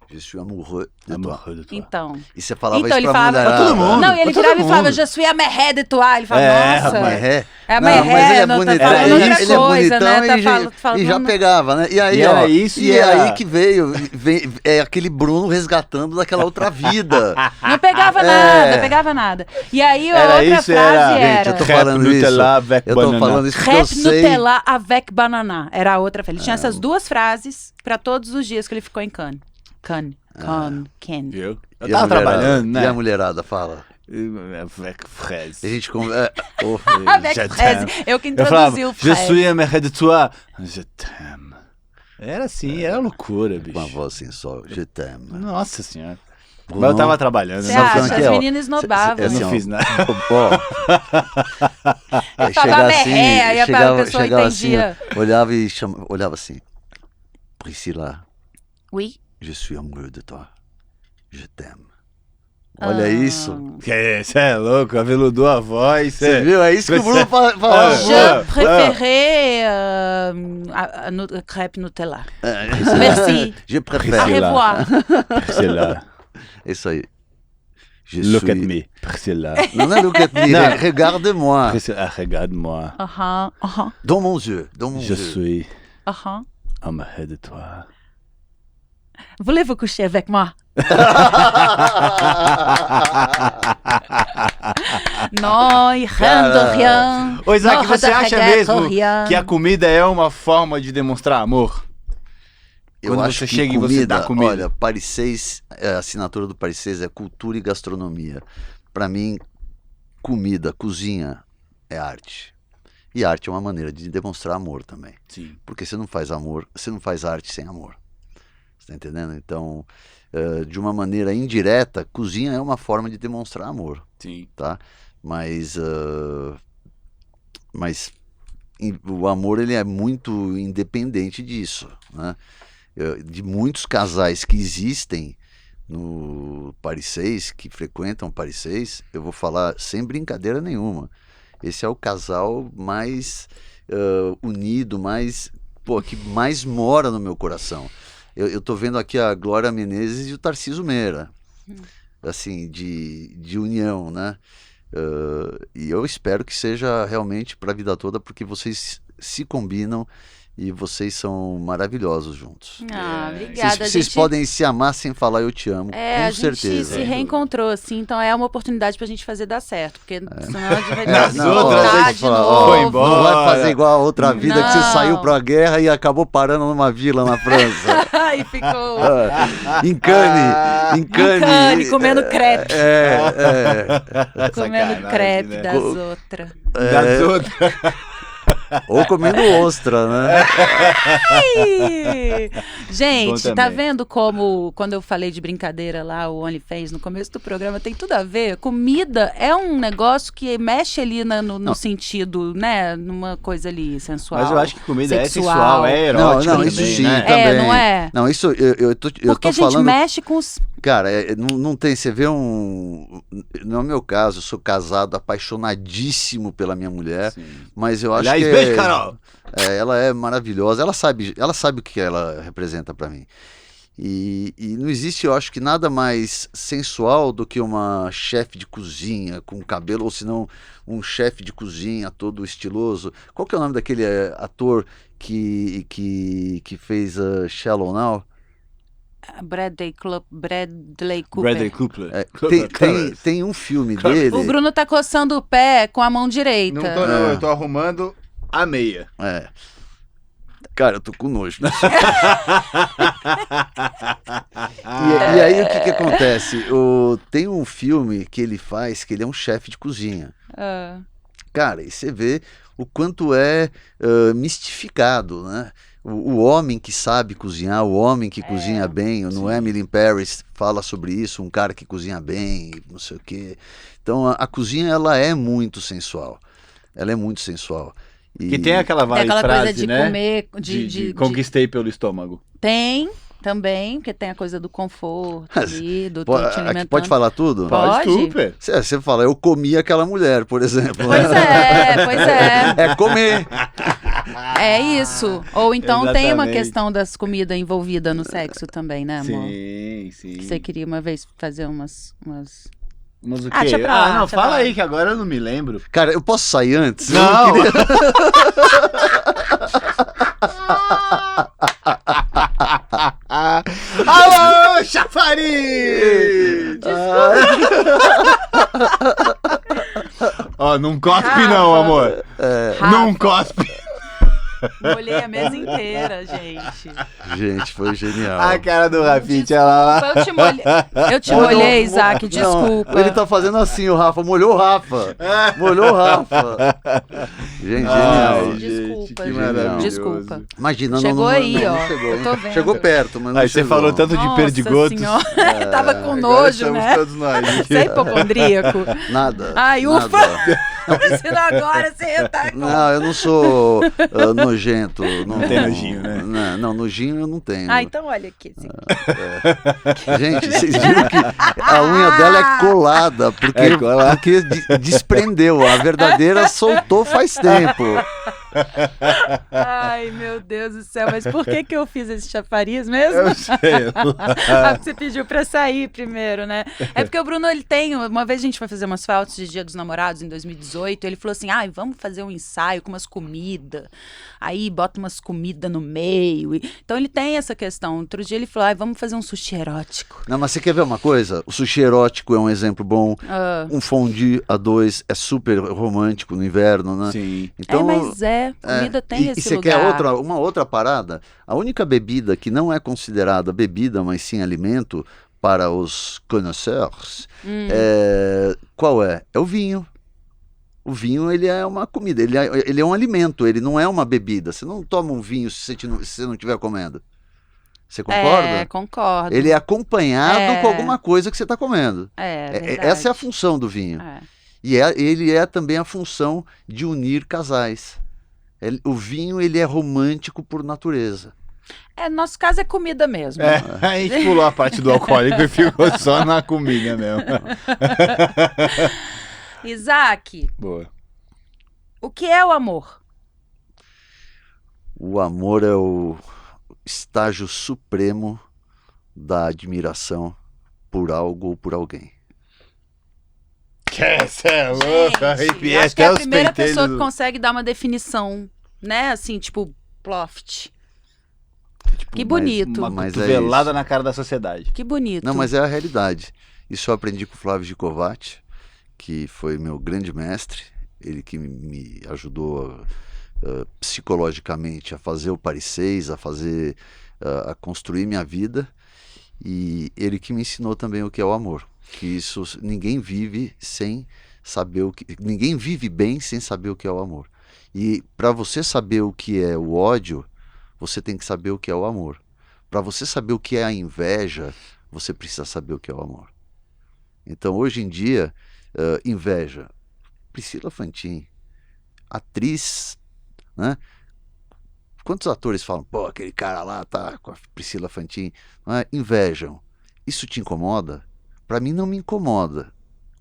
Je suis amoureux de toi. Amoureux de toi. Então... E você falava Então isso ele pra falava... mulherada. Pra todo mundo. Não, e ele Pra todo virava e falava, mundo. je suis amoureux de toi. Ele falava, É, nossa... rapaz. É Não, mas ele é não, bonitão, tá falando ele outra é coisa, bonitão né? Tá e já, falando, e já pegava, né? E aí, E ó, era isso, e e é era- aí que vem aquele Bruno resgatando daquela outra vida. Não pegava nada, não pegava nada. E aí a Era outra isso, frase era- era... Gente, eu tô Crepe falando isso. Nutella avec Eu tô banana. falando isso porque eu Crepe sei. Nutella avec banana. Era a outra frase. Ele tinha essas 2 frases pra todos os dias que ele ficou em Cannes. Cannes. Viu? Eu E a tava mulherada? trabalhando, né? E a mulherada fala. Avec fraise. A gente conversa. Avec Je fraise. t'aime. Eu que Eu falava, introduzi o je fraise. suis amoureux de toi. Je t'aime. Era assim, era loucura, Com a bicho. voz assim só. Je t'aime. Nossa senhora. Bruno, Mas eu tava trabalhando, Você né? Sabe como acha? é que As é, ó? meninas esnobavam. Eu não ó, fiz nada. Aí tava chegava berré, aí a pessoa chegava entendia. assim, olhava assim. Priscila, Oui. Je suis amoureux de toi. Je t'aime. Olha isso. Você é louco, aveludou a voz. Você viu? É isso que o Bruno fala. Je préférais crêpe Nutella. Merci. Je Au préfère. revoir. Priscila, É isso aí. Je look suis... at me. Priscila. Não é look at me, Não. regarde-moi. Priscila, regarde-moi. Dans mon yeux, dans mon Je yeux. suis amoureux de toi. Voulez-vous coucher avec moi? Non, rien de rien. Ô, Isaac, Não, você acha mesmo rien. que a comida é uma forma de demonstrar amor? Eu Quando acho você que chega e você dá comida. Olha, Paris 6, a assinatura do Paris 6 é cultura e gastronomia. Para mim, comida, cozinha é arte. E arte é uma maneira de demonstrar amor também. Sim. Porque você não faz amor, você não faz arte sem amor. Você tá entendendo? Então, de uma maneira indireta, cozinha é uma forma de demonstrar amor, Sim. tá? Mas o amor ele é muito independente disso, né? De muitos casais que existem no Paris 6, que frequentam Paris 6, eu vou falar sem brincadeira nenhuma. Esse é o casal mais unido, que mais mora no meu coração. Eu tô vendo aqui a Glória Menezes e o Tarcísio Meira, assim, de união, né? E eu espero que seja realmente para a vida toda, porque vocês se combinam e vocês são maravilhosos juntos. Obrigada. Vocês podem se amar sem falar eu te amo, a com certeza. gente se reencontrou, assim, então é uma oportunidade pra gente fazer dar certo, porque senão a gente vai Nas se outras encontrar a gente de fala, novo. foi embora. Não vai fazer igual a outra vida que você Não. saiu pra guerra e acabou parando numa vila na França. E ficou Em Cannes. em Cannes, comendo crepe. Comendo Sacanagem, crepe né? das outras. Das outras. Ou comendo ostra, né? Ai! Gente, Bom tá também. vendo como, quando eu falei de brincadeira lá, o OnlyFans no começo do programa, tem tudo a ver? Comida é um negócio que mexe ali no sentido, né? Numa coisa ali sensual. Mas eu acho que comida sexual. é sensual, é erótico Não, também, isso sim, né? também. não é? Não, isso eu tô Porque a gente falando... mexe com os... Cara, não tem, você vê no meu caso, eu sou casado, apaixonadíssimo pela minha mulher, Sim. mas eu acho Aliás, que... beijo, Carol! Ela é maravilhosa, ela sabe o que ela representa pra mim. E não existe, eu acho que nada mais sensual do que uma chefe de cozinha com cabelo, ou se não, um chefe de cozinha todo estiloso. Qual que é o nome daquele ator que fez Shallow Now? Bradley Cooper. Bradley Cooper. Tem um filme dele. O Bruno tá coçando o pé com a mão direita. Não tô não, eu tô arrumando a meia. Cara, eu tô com nojo. E aí o que acontece? Tem um filme que ele faz, que ele é um chefe de cozinha. Cara, e você vê o quanto é mistificado, né? O homem que sabe cozinhar, o homem que cozinha bem, no Emily in Paris fala sobre isso, um cara que cozinha bem, não sei o quê. Então a cozinha, ela é muito sensual. Ela é muito sensual. Que tem aquela Tem aquela frase, coisa de né? comer, Conquistei pelo estômago. Tem também, porque tem a coisa do conforto ali, do te alimentando. Aqui pode falar tudo? Pode. Super. Você fala, eu comi aquela mulher, por exemplo. Pois é. É comer. É isso. Ou então tem uma Exatamente. questão das comidas envolvida no sexo também, né, amor? Sim, sim. Que você queria uma vez fazer umas... Mas o quê? deixa pra lá, não, deixa fala pra lá. aí que agora eu não me lembro. Cara, eu posso sair antes? Não! Eu queria... Alô, chafariz! Ó, não cospe não, amor. Não cospe. Molhei a mesa inteira, gente. Gente, foi genial. A cara do Rafite, ela lá. Eu te molhei, Isaac, desculpa. Não, ele tá fazendo assim, o Rafa. Molhou o Rafa. Molhou o Rafa. Gente, genial. Desculpa. desculpa. Que gente. maravilhoso. Desculpa. Imagina, Chegou aí, ó. não chegou. Eu tô vendo. Chegou perto, mas não Aí você chegou. falou tanto de Nossa perdigotos. senhora, tava com Agora nojo, estamos né? todos nós. Você é hipocondríaco. Nada. Ai, ufa! nada. Senão agora você tá com... Não, eu não sou nojento. Não tem nojinho, né? Não, nojinho eu não tenho. Ah, então olha aqui. Assim. Gente, vocês viram que a unha dela é colada, porque desprendeu. A verdadeira soltou faz tempo. Ai, meu Deus do céu, mas por que eu fiz esse chafariz mesmo? Eu sei. Ah, porque você pediu pra sair primeiro, né? É porque o Bruno, ele tem... Uma vez a gente foi fazer umas fotos de Dia dos Namorados, em 2018, ele falou assim, vamos fazer um ensaio com umas comidas, aí bota umas comidas no meio. Então ele tem essa questão. Outro dia ele falou, vamos fazer um sushi erótico. Não, mas você quer ver uma coisa? O sushi erótico é um exemplo bom. Ah. Um fondue a dois é super romântico no inverno, né? Sim. Então, mas comida tem esse e você lugar. quer uma outra parada? A única bebida que não é considerada bebida, mas sim alimento para os connoisseurs, qual é? É o vinho. O vinho, ele é uma comida, ele é um alimento, ele não é uma bebida. Você não toma um vinho se você não estiver comendo. Você concorda? É, concordo. Ele é acompanhado com alguma coisa que você está comendo. Verdade. Essa é a função do vinho. E ele é também a função de unir casais. O vinho, ele é romântico por natureza. No nosso caso é comida mesmo. A gente pulou a parte do alcoólico e ficou só na comida mesmo. Isaac, Boa. o que é o amor? O amor é o estágio supremo da admiração por algo ou por alguém. Você é louco, arrepiei acho que é até a os primeira pentelhos. pessoa que consegue dar uma definição, né? Assim, tipo, ploft. Que bonito. Uma Mas cotovelada é na cara da sociedade. Que bonito. Não, mas é a realidade. Isso eu aprendi com o Flávio Gicovati, que foi meu grande mestre, ele que me ajudou psicologicamente a fazer o Paris 6, a construir minha vida, e ele que me ensinou também o que é o amor, que isso ninguém vive sem saber ninguém vive bem sem saber o que é o amor. E para você saber o que é o ódio, você tem que saber o que é o amor. Para você saber o que é a inveja, você precisa saber o que é o amor. Então, hoje em dia, inveja. Priscila Fantin, atriz, né? Quantos atores falam, pô, aquele cara lá tá com a Priscila Fantin, não é? Invejam. Isso te incomoda? Para mim não me incomoda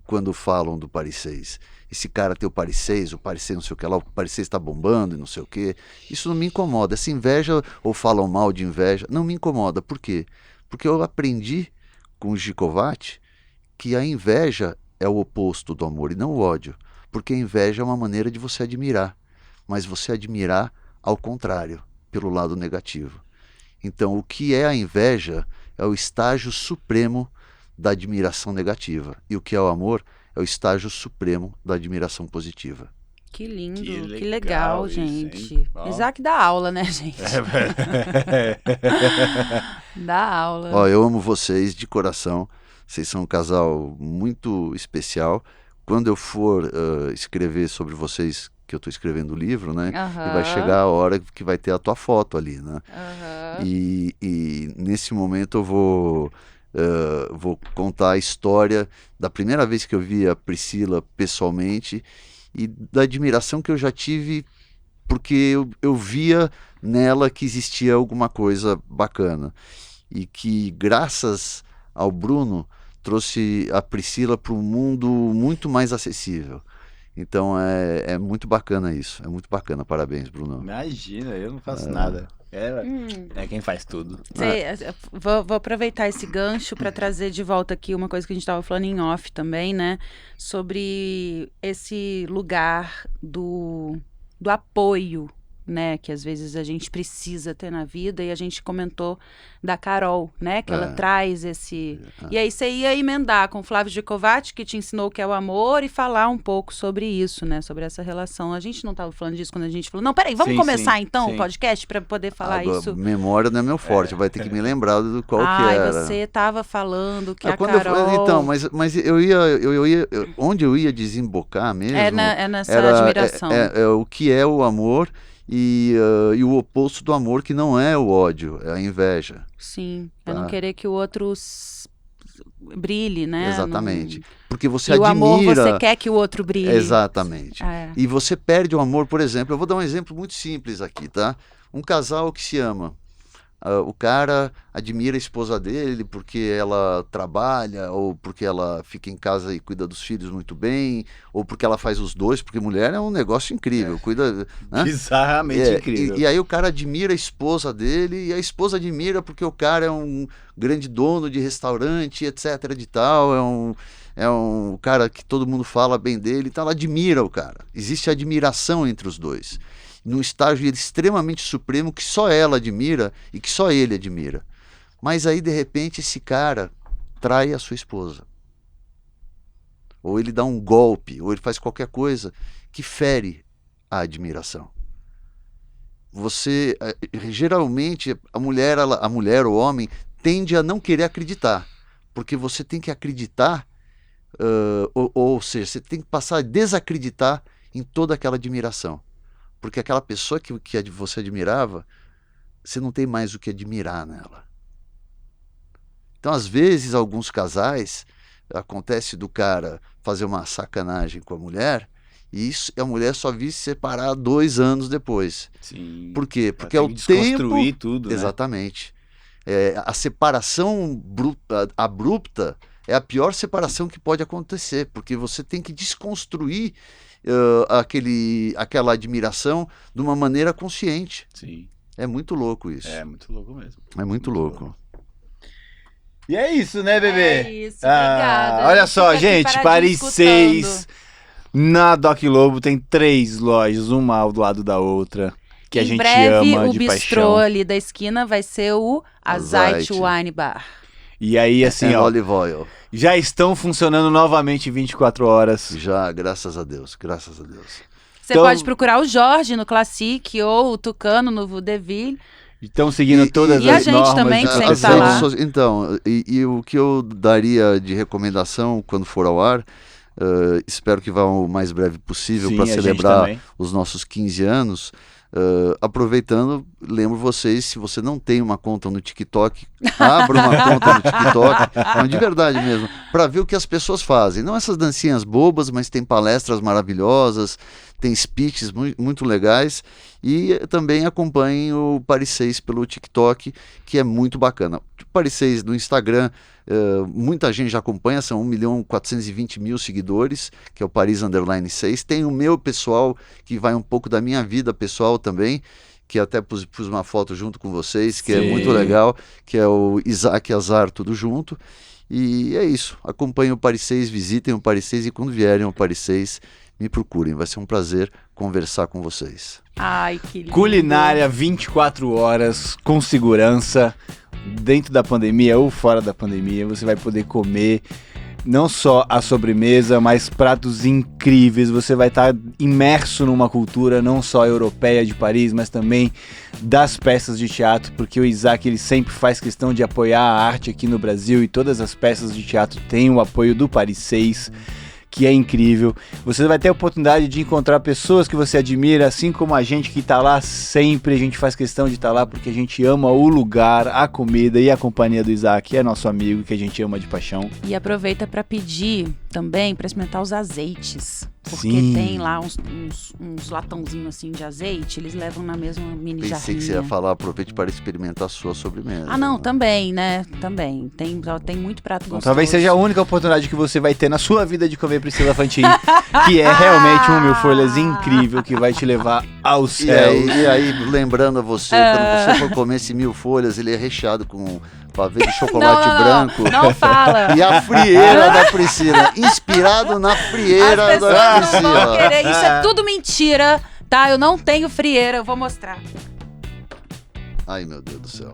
quando falam do Paris 6. Esse cara tem o Paris 6 não sei o que lá, o Paris 6 está bombando e não sei o que. Isso não me incomoda. Essa inveja, ou falam mal de inveja, não me incomoda. Por quê? Porque eu aprendi com o Gicovati que a inveja é o oposto do amor e não o ódio. Porque a inveja é uma maneira de você admirar, mas você admirar ao contrário, pelo lado negativo. Então, o que é a inveja é o estágio supremo da admiração negativa. E o que é o amor é o estágio supremo da admiração positiva. Que lindo, Que que legal legal, isso, gente. hein? Ó. Isaac dá aula, né, gente? Dá aula. Ó, eu amo vocês de coração. Vocês são um casal muito especial. Quando eu for escrever sobre vocês, que eu estou escrevendo o livro, né? E vai chegar a hora que vai ter a tua foto ali, né? E nesse momento eu vou contar a história da primeira vez que eu vi a Priscila pessoalmente e da admiração que eu já tive, porque eu via nela que existia alguma coisa bacana. E que, graças ao Bruno, trouxe a Priscila para um mundo muito mais acessível. Então é muito bacana isso, é muito bacana. Parabéns, Bruno. Imagina, eu não faço nada. É quem faz tudo. Vou aproveitar esse gancho para trazer de volta aqui uma coisa que a gente estava falando em off também, né? Sobre esse lugar do apoio, né? Que às vezes a gente precisa ter na vida, e a gente comentou da Carol, né? Que ela traz esse... E aí você ia emendar com o Flávio Gicovati, que te ensinou o que é o amor, e falar um pouco sobre isso, né? Sobre essa relação. A gente não estava falando disso quando a gente falou, não, peraí, vamos começar então o podcast para poder falar isso? Memória não é meu forte, vai ter que me lembrar do qual que era. Você estava falando que a quando Carol... Então, mas eu ia... onde eu ia desembocar mesmo... É nessa admiração. O que é o amor e o oposto do amor, que não é o ódio, é a inveja. Sim, Tá. é não querer que o outro brilhe, né? Exatamente. Porque você E o admira... amor, você quer que o outro brilhe. Exatamente. É. E você perde o amor, por exemplo, eu vou dar um exemplo muito simples aqui, tá? Um casal que se ama. O cara admira a esposa dele porque ela trabalha, ou porque ela fica em casa e cuida dos filhos muito bem, ou porque ela faz os dois, porque mulher é um negócio incrível, cuida, né? Bizarramente incrível. E aí o cara admira a esposa dele, e a esposa admira porque o cara é um grande dono de restaurante, etc. de tal, é um cara que todo mundo fala bem dele, então ela admira o cara. Existe admiração entre os dois, num estágio extremamente supremo que só ela admira e que só ele admira. Mas aí, de repente, esse cara trai a sua esposa. Ou ele dá um golpe, ou ele faz qualquer coisa que fere a admiração. Geralmente, a mulher ou o homem tende a não querer acreditar, porque você tem que acreditar, ou seja, você tem que passar a desacreditar em toda aquela admiração. Porque aquela pessoa que você admirava, você não tem mais o que admirar nela. Então, às vezes, alguns casais, acontece do cara fazer uma sacanagem com a mulher, e a mulher só vir se separar 2 anos depois. Sim. Por quê? Porque Tem é o que desconstruir tempo... tudo, né? Exatamente. A separação abrupta é a pior separação que pode acontecer, porque você tem que desconstruir aquela admiração de uma maneira consciente. Sim. É muito louco isso. É muito louco mesmo. É muito louco. E é isso, né, bebê? É isso, obrigada. Olha só, Fica aqui gente, paradinho Paris escutando. 6, na Doc Lobo tem 3 lojas, uma ao lado da outra, que a Em gente breve, ama o de bistrô paixão. ali da esquina vai ser o Azite Azite. Wine Bar. E aí, assim, É ó, olive oil. já estão funcionando novamente 24 horas. Já, graças a Deus, graças a Deus. Você Então- pode procurar o Jorge no Classic ou o Tucano no Vaudeville. Estão seguindo todas e a as gente normas também, de que As sempre proteção. tá lá. redes então, e o que eu daria de recomendação quando for ao ar, espero que vá o mais breve possível Sim, para a gente celebrar também. os nossos 15 anos. Aproveitando, lembro vocês, se você não tem uma conta no TikTok, abra uma conta no TikTok, não, de verdade mesmo, para ver o que as pessoas fazem. Não essas dancinhas bobas, mas tem palestras maravilhosas, tem speeches muito legais, e também acompanhem o Paris 6 pelo TikTok, que é muito bacana. O Paris 6 no Instagram, muita gente já acompanha, são 1.420.000 seguidores, que é o Paris _ 6. Tem o meu pessoal, que vai um pouco da minha vida pessoal também, que até pus uma foto junto com vocês, que é Sim. muito legal, que é o Isaac Azar, tudo junto. E é isso, acompanhem o Paris 6, visitem o Paris 6, e quando vierem ao Paris 6, me procurem, vai ser um prazer conversar com vocês. Ai, que lindo. Culinária 24 horas, com segurança, dentro da pandemia ou fora da pandemia, você vai poder comer não só a sobremesa, mas pratos incríveis. Você vai estar imerso numa cultura não só europeia de Paris, mas também das peças de teatro, porque o Isaac ele sempre faz questão de apoiar a arte aqui no Brasil, e todas as peças de teatro têm o apoio do Paris 6, que é incrível. Você vai ter a oportunidade de encontrar pessoas que você admira, assim como a gente que tá lá sempre. A gente faz questão de estar lá porque a gente ama o lugar, a comida e a companhia do Isaac, é nosso amigo que a gente ama de paixão. E aproveita para pedir também para experimentar os azeites. Porque Sim. tem lá uns latãozinhos assim de azeite, eles levam na mesma mini Pensei jarrinha. que você ia falar, aproveite para experimentar a sua sobremesa. Ah, não, também, né? Também. Tem muito prato Então, gostoso. talvez seja a única oportunidade que você vai ter na sua vida de comer Priscila Fantin, que é realmente um mil folhas incrível que vai te levar ao E céu. aí, lembrando a você, quando você for comer esse 1000 folhas, ele é recheado com pavê de chocolate branco. Não fala. E a frieira da Priscila, inspirado na frieira As da pessoas não vão Priscila. querer. Isso é tudo mentira, tá? Eu não tenho frieira, eu vou mostrar. Ai, meu Deus do céu.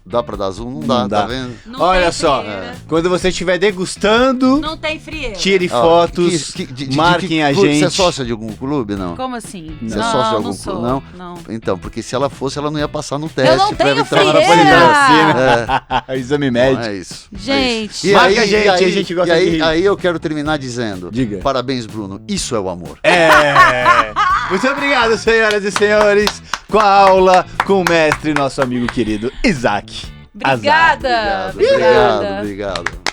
Dá pra dar zoom? Não Não dá, dá. tá vendo? Não Olha tem só, frieira. quando você estiver degustando, Não tem frieira. tire Ó, fotos, marquem a clube? gente. Você é sócia de algum clube, não? Como assim? Você é sócio de algum não sou. clube? Não. Então, porque se ela fosse, ela não ia passar no teste. Eu não pra tenho entrar na frieira. vacina. Exame Bom, médico. é isso. Gente. E Marca aí, a gente, e aí, a gente gosta e aí, de rir. aí eu quero terminar dizendo: Diga. parabéns, Bruno. Isso é o amor. É. Muito obrigado, senhoras e senhores, com a aula com o mestre, nosso amigo querido Isaac. Obrigada. Obrigado.